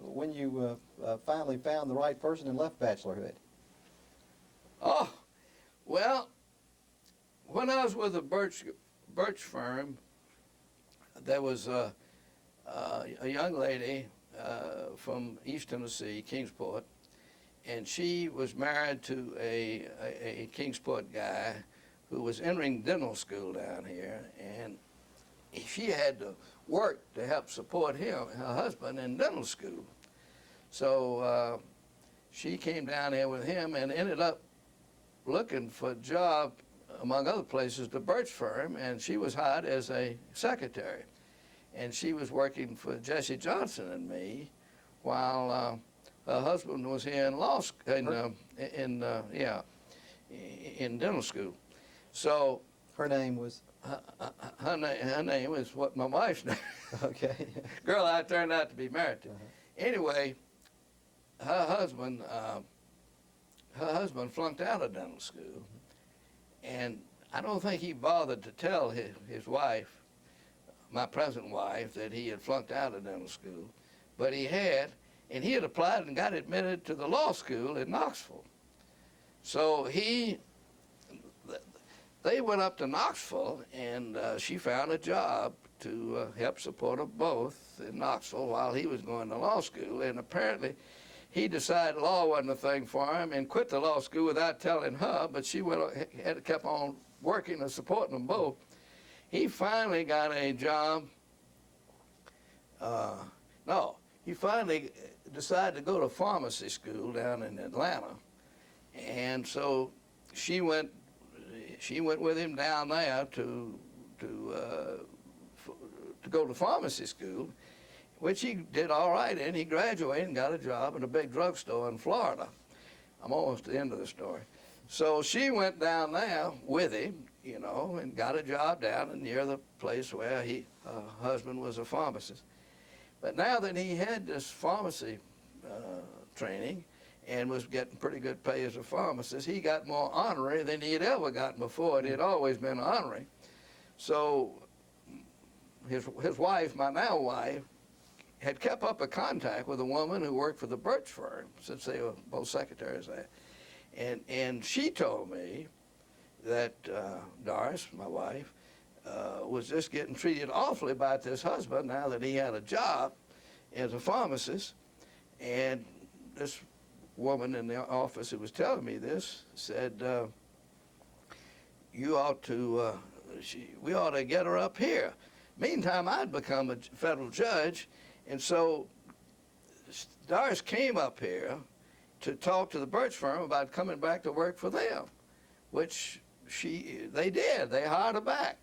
when you finally found the right person and left bachelorhood. Oh, well, when I was with the Birch firm, there was a young lady from East Tennessee, Kingsport, and she was married to a Kingsport guy who was entering dental school down here, and she had to work to help support him, her husband, in dental school. So she came down here with him and ended up looking for a job, among other places, the Birch firm, and she was hired as a secretary. And she was working for Jesse Johnson and me while her husband was here in law school, in dental school. So Her name was? her name is what my wife's name. Okay. Girl I turned out to be married to. Anyway, her husband flunked out of dental school, and I don't think he bothered to tell his wife, my present wife, that he had flunked out of dental school, but he had, and he had applied and got admitted to the law school in Knoxville. So they went up to Knoxville, and she found a job to help support them both in Knoxville while he was going to law school, and apparently he decided law wasn't a thing for him and quit the law school without telling her, but she had kept on working and supporting them both. He finally got a job. He finally decided to go to pharmacy school down in Atlanta, and so she went with him down there to go to pharmacy school, which he did all right in. He graduated and got a job in a big drugstore in Florida. I'm almost at the end of the story. So she went down there with him, you know, and got a job down near the place where her husband was a pharmacist. But now that he had this pharmacy training and was getting pretty good pay as a pharmacist, he got more honorary than he had ever gotten before. He had always been honorary. So his wife, my now wife, had kept up a contact with a woman who worked for the Birch firm, since they were both secretaries there. And she told me that Doris, my wife, was just getting treated awfully by this husband now that he had a job as a pharmacist. And this woman in the office who was telling me this said, we ought to get her up here. Meantime, I'd become a federal judge, and so Doris came up here to talk to the Birch firm about coming back to work for them, which they did. They hired her back.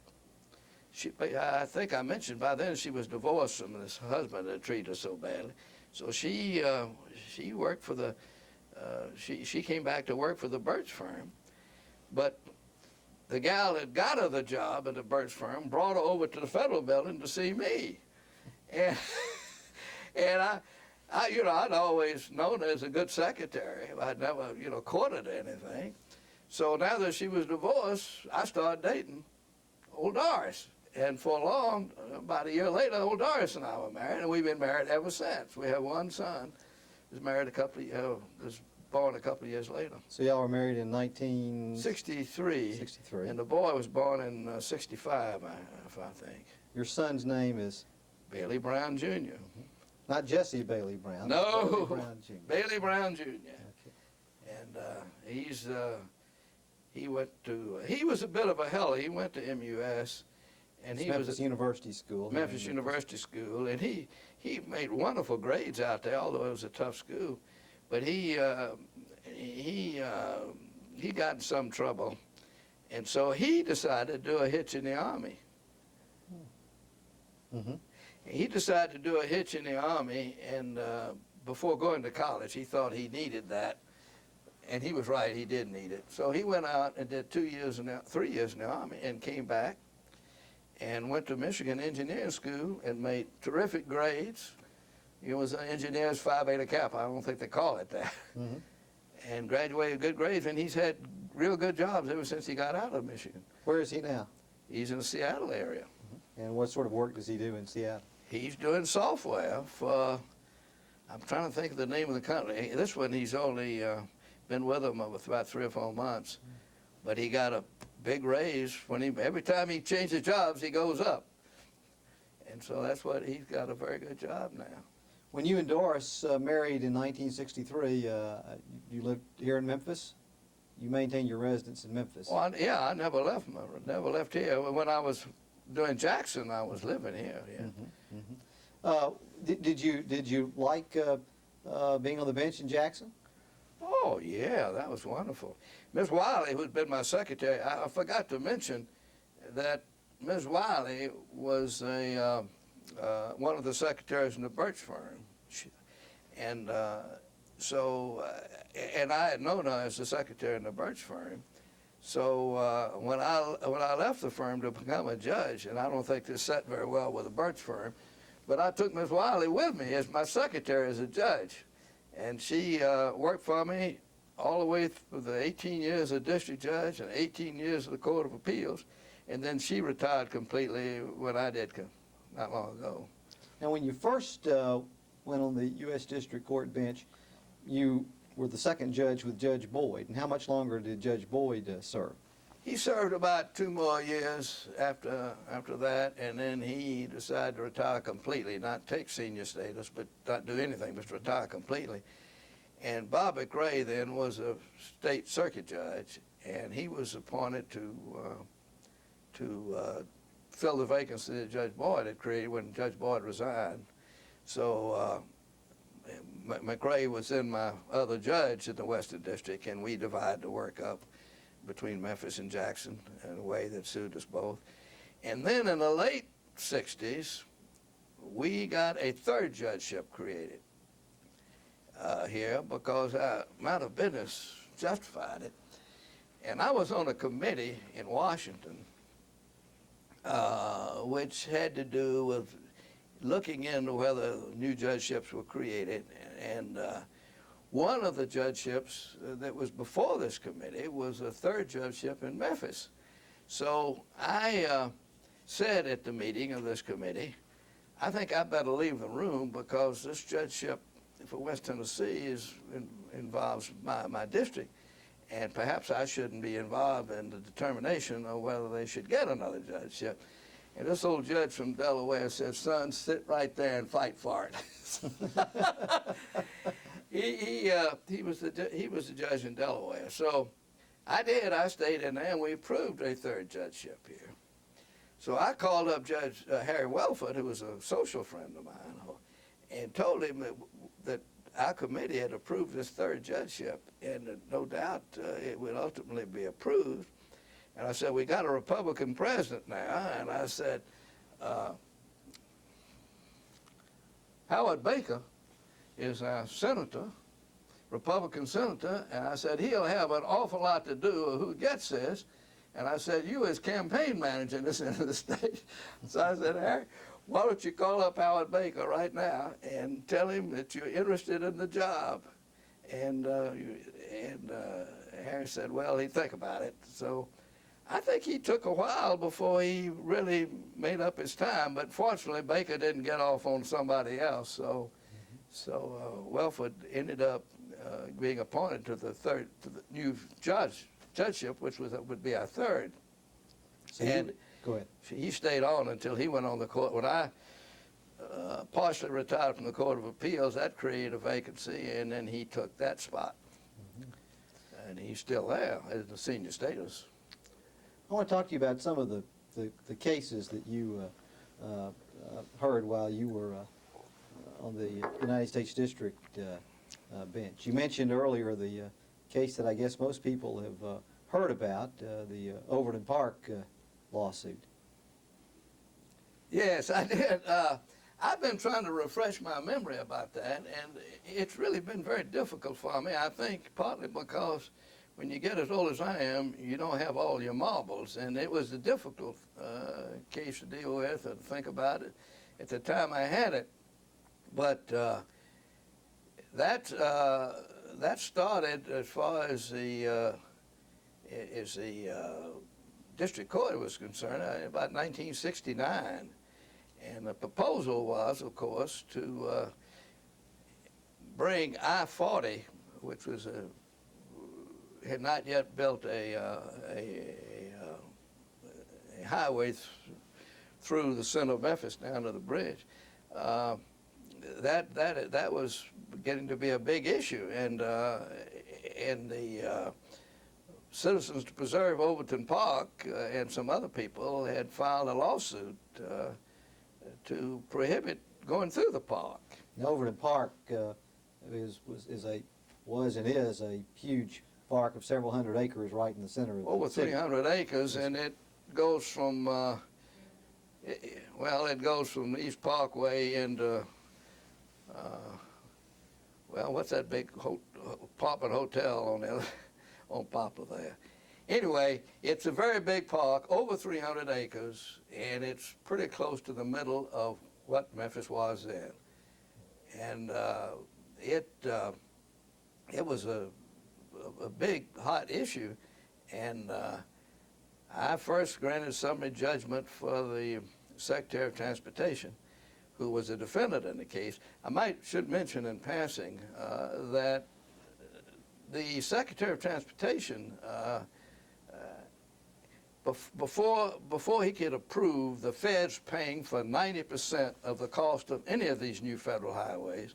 I think I mentioned by then she was divorced from this husband that treated her so badly. So she worked for the, she came back to work for the Birch firm, but the gal that got her the job at the Birch firm brought her over to the federal building to see me. And I'd always known her as a good secretary. I'd never, courted anything. So now that she was divorced, I started dating old Doris. And for long, about a year later, old Doris and I were married, and we've been married ever since. We have one son who's married was born a couple of years later. So y'all were married in 1963. 63. And the boy was born in 65, I think. Your son's name is? Bailey Brown Jr. Mm-hmm. Not Jesse Bailey Brown. No, Bailey Brown Jr. Bailey Brown Jr. Okay. And he was a bit of a hell. He went to MUS. And he Memphis was University School. Memphis University School, and he made wonderful grades out there, although it was a tough school. But he got in some trouble, and so he decided to do a hitch in the Army. Mm-hmm. He decided to do a hitch in the Army, and before going to college, he thought he needed that, and he was right, he did need it. So he went out and did 3 years in the Army, and came back, and went to Michigan Engineering School and made terrific grades. He was an engineer's Phi Beta Kappa, I don't think they call it that. Mm-hmm. And graduated good grades, and he's had real good jobs ever since he got out of Michigan. Where is he now? He's in the Seattle area. Mm-hmm. And what sort of work does he do in Seattle? He's doing software for, I'm trying to think of the name of the company. This one, he's only been with them for about 3 or 4 months, but he got a big raise every time he changes jobs, he goes up. And so that's what, he's got a very good job now. When you and Doris married in 1963, you lived here in Memphis? You maintained your residence in Memphis? Well, yeah, I never left here. When I was doing Jackson, I was living here, yeah. Did you like being on the bench in Jackson? Oh, yeah, that was wonderful. Miss Wiley, who's been my secretary, I forgot to mention that Miss Wiley was one of the secretaries in the Birch firm. And and I had known her as the secretary in the Birch firm. So when I left the firm to become a judge, and I don't think this sat very well with the Birch firm, but I took Miss Wiley with me as my secretary as a judge. And she worked for me all the way through the 18 years as district judge and 18 years of the Court of Appeals. And then she retired completely when I did not long ago. Now, when you first went on the U.S. District Court bench, you were the second judge with Judge Boyd. And how much longer did Judge Boyd serve? He served about 2 more years after that, and then he decided to retire completely, not take senior status, but not do anything, but retire completely. And Bob McRae then was a state circuit judge, and he was appointed to fill the vacancy that Judge Boyd had created when Judge Boyd resigned. So McRae was then my other judge in the Western District, and we divided the work up between Memphis and Jackson in a way that suited us both. And then in the late 60s, we got a third judgeship created here because our amount of business justified it. And I was on a committee in Washington which had to do with looking into whether new judgeships were created. And one of the judgeships that was before this committee was a third judgeship in Memphis. So I said at the meeting of this committee, I think I better leave the room because this judgeship for West Tennessee involves my district, and perhaps I shouldn't be involved in the determination of whether they should get another judgeship. And this old judge from Delaware said, son, sit right there and fight for it. He was the judge in Delaware. So I did. I stayed in there, and we approved a third judgeship here. So I called up Judge Harry Welford, who was a social friend of mine, and told him that our committee had approved this third judgeship, and no doubt it would ultimately be approved. And I said, we got a Republican president now, and I said, Howard Baker is our senator, Republican senator, and I said, he'll have an awful lot to do with who gets this. And I said, you as campaign manager in this end of the state. So I said, Harry, why don't you call up Howard Baker right now and tell him that you're interested in the job? And Harry said, well, he'd think about it. So I think he took a while before he really made up his time, but fortunately Baker didn't get off on somebody else. So Welford ended up being appointed to the new judgeship, which would be our third. So and go ahead. He stayed on until he went on the court. When I partially retired from the Court of Appeals, that created a vacancy, and then he took that spot. And he's still there as the senior status. I want to talk to you about some of the cases that you heard while you were on the United States District bench. You mentioned earlier the case that I guess most people have heard about, the Overton Park lawsuit. Yes, I did. I've been trying to refresh my memory about that, and it's really been very difficult for me, I think partly because when you get as old as I am, you don't have all your marbles, and it was a difficult case to deal with or to think about it at the time I had it. But that started as far as the district court was concerned about 1969, And the proposal was, of course, to bring I-40, which was had not yet built a highway through the center of Memphis down to the bridge. That was getting to be a big issue, and the Citizens to Preserve Overton Park and some other people had filed a lawsuit to prohibit going through the park. And Overton Park was and is a huge park of several hundred acres right in the center of Over the city. 300 acres, and it goes from, it goes from East Parkway into, what's that big apartment hotel on the on Poplar there? Anyway, it's a very big park, over 300 acres, and it's pretty close to the middle of what Memphis was then. And it was a big, hot issue, and I first granted summary judgment for the Secretary of Transportation, who was a defendant in the case. Should mention in passing that the Secretary of Transportation, before he could approve the feds paying for 90% of the cost of any of these new federal highways,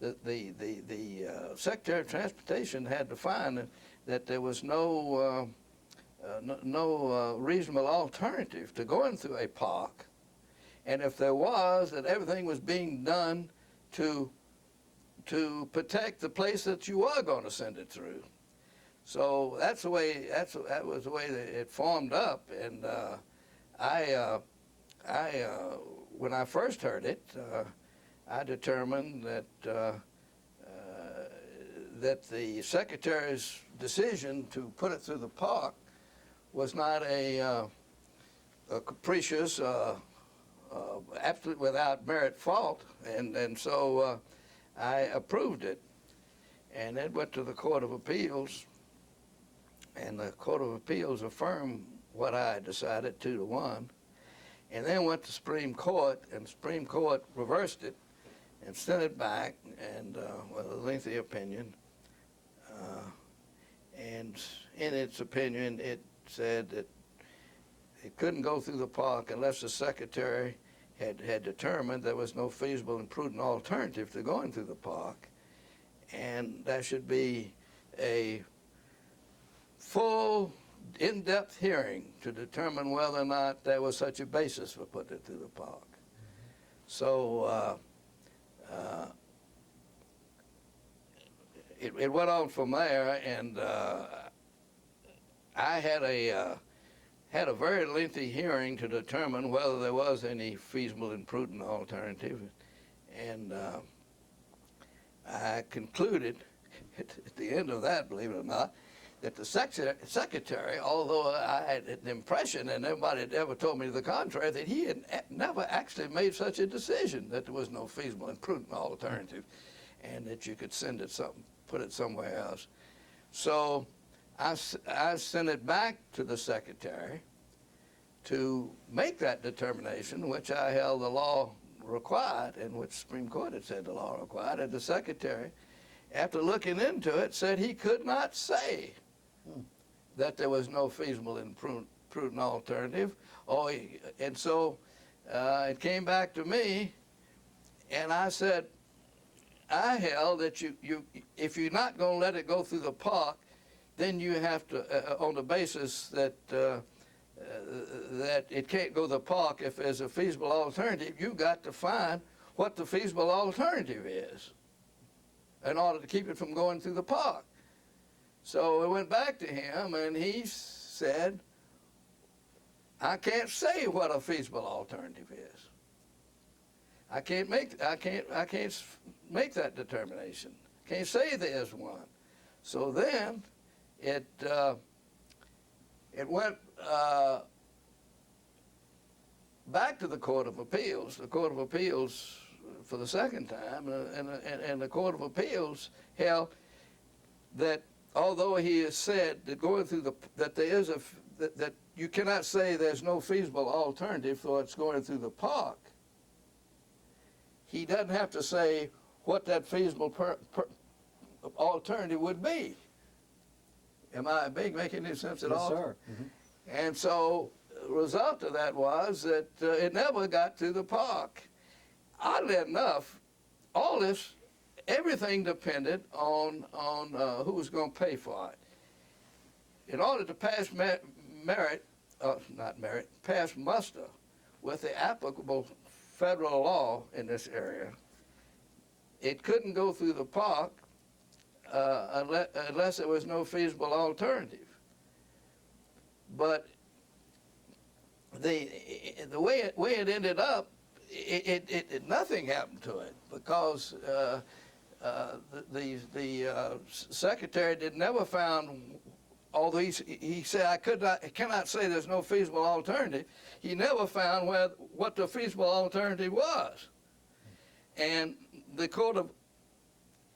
the Secretary of Transportation had to find that there was no reasonable alternative to going through a park, and if there was, that everything was being done to protect the place that you are going to send it through. So that was the way that it formed up, and when I first heard it, I determined that that the Secretary's decision to put it through the park was not a capricious, absolutely without merit fault, and so I approved it, and it went to the Court of Appeals, and the Court of Appeals affirmed what I had decided 2-1, and then went to Supreme Court, and the Supreme Court reversed it and sent it back, and with a lengthy opinion, and in its opinion it said that it couldn't go through the park unless the Secretary had determined there was no feasible and prudent alternative to going through the park, and there should be a full, in-depth hearing to determine whether or not there was such a basis for putting it through the park. So it went on from there, and I had a very lengthy hearing to determine whether there was any feasible and prudent alternative, and I concluded at the end of that, believe it or not, that the Secretary, although I had the impression, and nobody had ever told me to the contrary, that he had never actually made such a decision, that there was no feasible and prudent alternative, and that you could put it somewhere else. So I sent it back to the Secretary to make that determination, which I held the law required, and which the Supreme Court had said the law required, and the Secretary, after looking into it, said he could not say that there was no feasible and prudent alternative. And so it came back to me, and I said, I held that if you're not going to let it go through the park, then you have to, on the basis that that it can't go to the park if there's a feasible alternative, you've got to find what the feasible alternative is in order to keep it from going through the park. So I went back to him, and he said, I can't say what a feasible alternative is. I can't make that determination. Can't say there's one. So then it went back to the Court of Appeals. The Court of Appeals for the second time, and the Court of Appeals held that although he has said that going through that you cannot say there's no feasible alternative for it's going through the park, he doesn't have to say what that feasible alternative would be. Am I making any sense at Yes, all? sir. Mhm. And so the result of that was that it never got to the park. Oddly enough, all this, everything depended on who was going to pay for it. In order to pass pass muster with the applicable federal law in this area, it couldn't go through the park unless there was no feasible alternative. But the way it ended up, nothing happened to it because the secretary never found. Although he said I cannot say there's no feasible alternative, he never found what the feasible alternative was. And the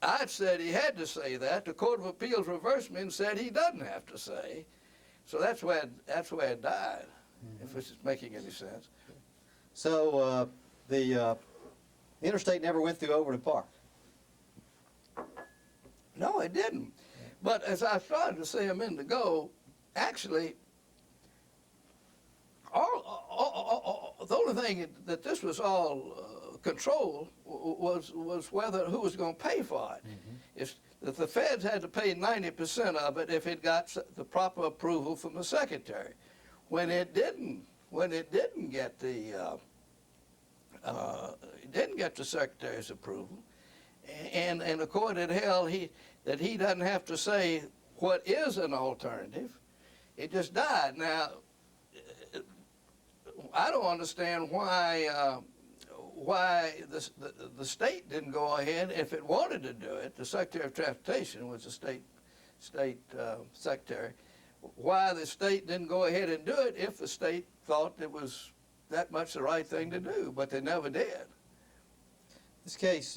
I'd said he had to say that. The Court of Appeals reversed me and said he doesn't have to say. So that's where it died, if this is making any sense. So the interstate never went through Overton Park. No, it didn't. But as I started to say a minute ago, actually, the only thing that this was all controlled was who was going to pay for it. If the feds had to pay 90% of it if it got the proper approval from the secretary. When it didn't get the secretary's approval, and the court had held that he doesn't have to say what is an alternative. It just died. Now, I don't understand why the state didn't go ahead if it wanted to do it. The Secretary of Transportation was the state secretary. Why the state didn't go ahead and do it if the state thought it was that much the right thing to do, but they never did. This case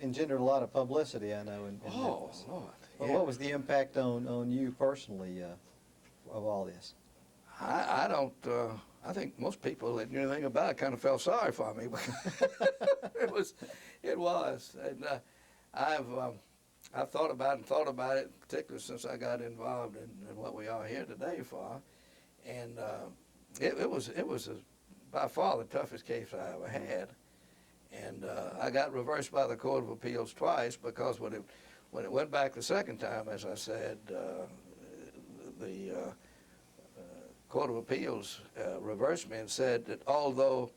engendered a lot of publicity, I know, in Memphis. Lord. Well, Yeah. what was the impact on you personally of all this? I don't. I think most people that knew anything about it kind of felt sorry for me. It was, and I've thought about it, particularly since I got involved in what we are here today for, and it was by far the toughest case I ever had, and I got reversed by the Court of Appeals twice because when it went back the second time, as I said, the Court of Appeals reversed me and said that although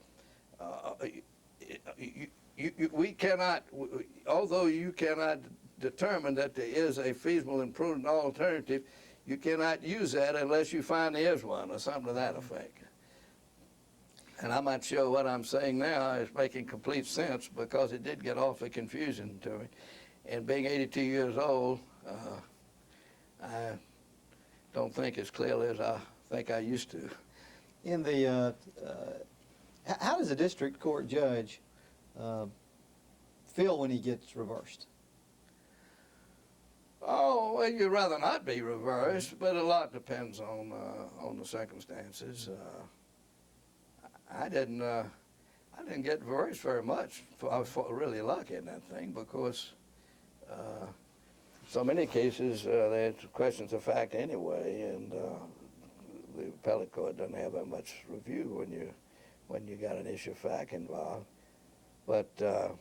although you cannot determine that there is a feasible and prudent alternative, you cannot use that unless you find there is one, or something to that effect. And I'm not sure what I'm saying now is making complete sense because it did get awfully confusing to me. And being 82 years old, I don't think as clearly as I think I used to. In the how does a district court judge feel when he gets reversed? Oh, well, you'd rather not be reversed, but a lot depends on the circumstances. I didn't get reversed very much. I was really lucky in that thing because so many cases they're questions of fact anyway, and the appellate court doesn't have that much review when you got an issue of fact involved. But of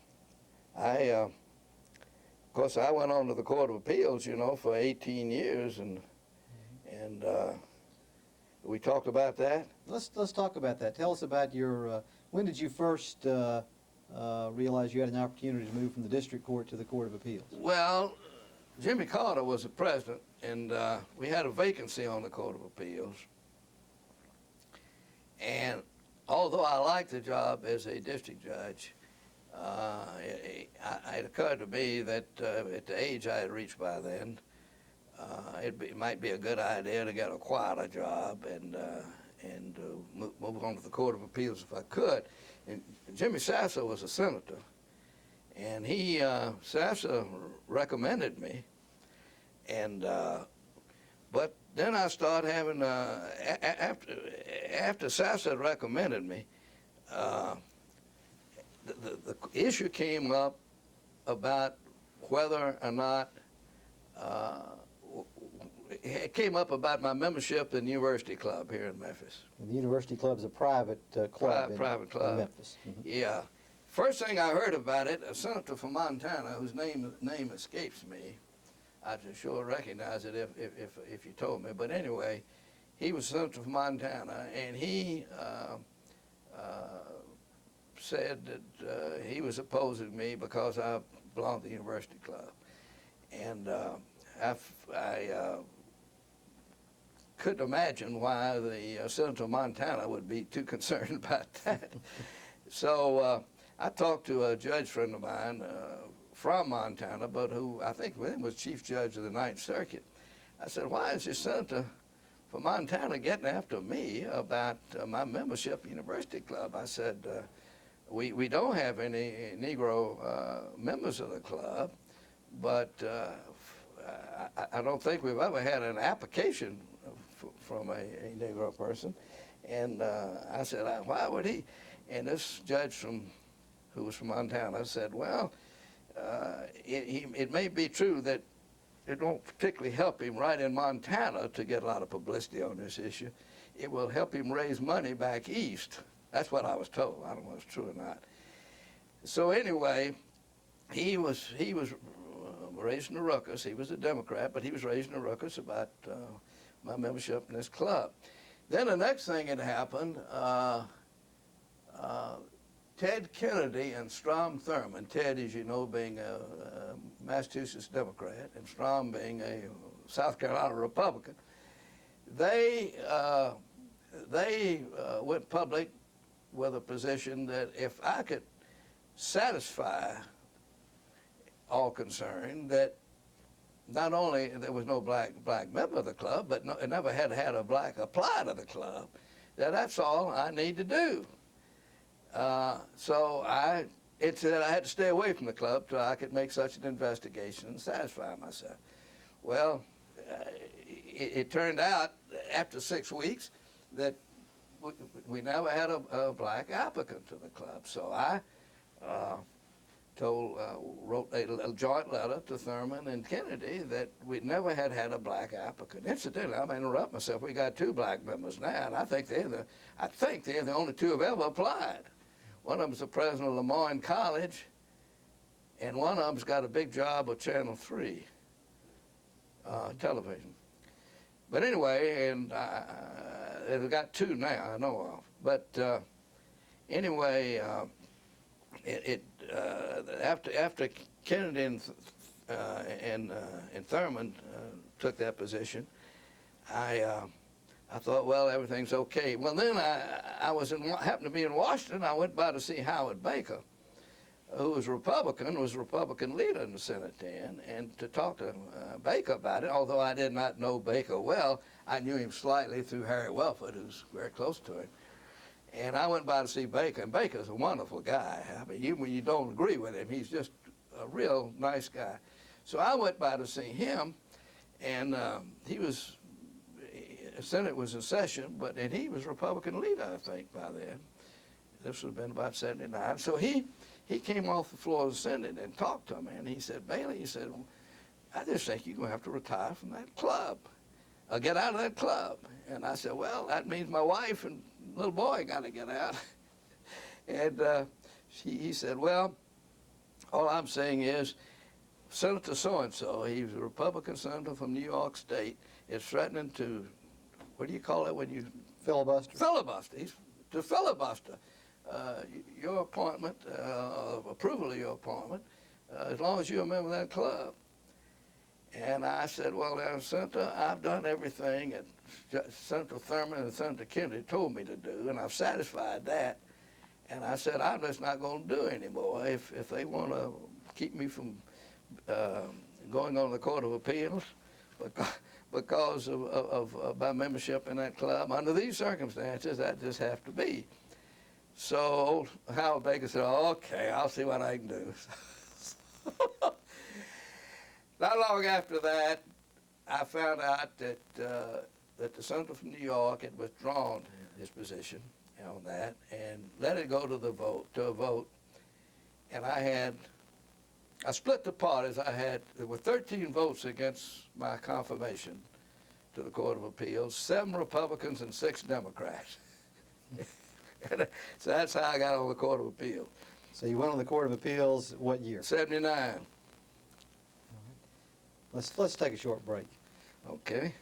course, I went on to the Court of Appeals, for 18 years, and we talked about that. Let's talk about that. Tell us about your. When did you first realize you had an opportunity to move from the district court to the Court of Appeals? Well, Jimmy Carter was the president, and we had a vacancy on the Court of Appeals. And although I liked the job as a district judge, it occurred to me that at the age I had reached by then, it might be a good idea to get a quieter job and move on to the Court of Appeals if I could. And Jimmy Sasser was a senator, and Sasser recommended me, and but then I started having after Sasser recommended me. the issue came up about whether or not it came up about my membership in the University Club here in Memphis. And the University Club's a private club Private club. in Memphis. Yeah. First thing I heard about it, a senator from Montana, whose name escapes me, I'd sure recognize it if you told me. But anyway, he was a senator from Montana, and he said that he was opposing me because I belonged to the University Club. And I couldn't imagine why the senator of Montana would be too concerned about that. So I talked to a judge friend of mine from Montana, but who I think was chief judge of the Ninth Circuit. I said, why is this senator from Montana getting after me about my membership in the University Club? I said, we don't have any Negro members of the club, but I don't think we've ever had an application from a Negro person. And I said, why would he? And this judge who was from Montana said, well, it may be true that it won't particularly help him right in Montana to get a lot of publicity on this issue. It will help him raise money back east. That's what I was told. I don't know if it's true or not. So anyway, he was raising a ruckus. He was a Democrat, but he was raising a ruckus about my membership in this club. Then the next thing that happened, Ted Kennedy and Strom Thurmond, Ted, as you know, being a Massachusetts Democrat, and Strom being a South Carolina Republican, they went public with a position that if I could satisfy all concerned that not only there was no black member of the club, but it never had a black apply to the club, that's all I need to do. So it said I had to stay away from the club till I could make such an investigation and satisfy myself. Well, it turned out after 6 weeks that we never had a black applicant to the club. So I wrote a joint letter to Thurmond and Kennedy that we never had a black applicant. Incidentally, I'm going to interrupt myself. We got 2 black members now, and I think they're the only 2 who've ever applied. One of them's the president of Lemoyne College, and one of them's got a big job with Channel 3 television. But anyway, and they've got 2 now I know of. But anyway, after Kennedy and Thurmond took that position, I thought, well, everything's okay. Well, then I happened to be in Washington. I went by to see Howard Baker, who was Republican leader in the Senate then, and to talk to Baker about it. Although I did not know Baker well, I knew him slightly through Harry Welford, who's very close to him. And I went by to see Baker, and Baker's a wonderful guy. I mean, even when you don't agree with him, he's just a real nice guy. So I went by to see him, and the Senate was in session, and he was Republican leader, I think, by then. This would have been about 79. So he came off the floor of the Senate and talked to me, and he said, Bailey, he said, I just think you're going to have to retire from that club, or get out of that club. And I said, well, that means my wife and little boy got to get out. And he said, well, all I'm saying is Senator so-and-so, he was a Republican senator from New York State, is threatening to, what do you call it when you? Filibuster. Filibuster. He's to filibuster your appointment, approval of your appointment, as long as you're a member of that club. And I said, well, now, Senator, I've done everything that Senator Thurmond and Senator Kennedy told me to do, and I've satisfied that. And I said, I'm just not going to do it anymore. If they want to keep me from going on the Court of Appeals because of my membership in that club, under these circumstances, that just have to be. So Howard Baker said, okay, I'll see what I can do. Not long after that, I found out that the senator from New York had withdrawn his position on that and let it go to a vote. and I split the parties. There were 13 votes against my confirmation to the Court of Appeals, 7 Republicans and 6 Democrats. So that's how I got on the Court of Appeals. So you went on the Court of Appeals what year? 79. Let's take a short break. Okay.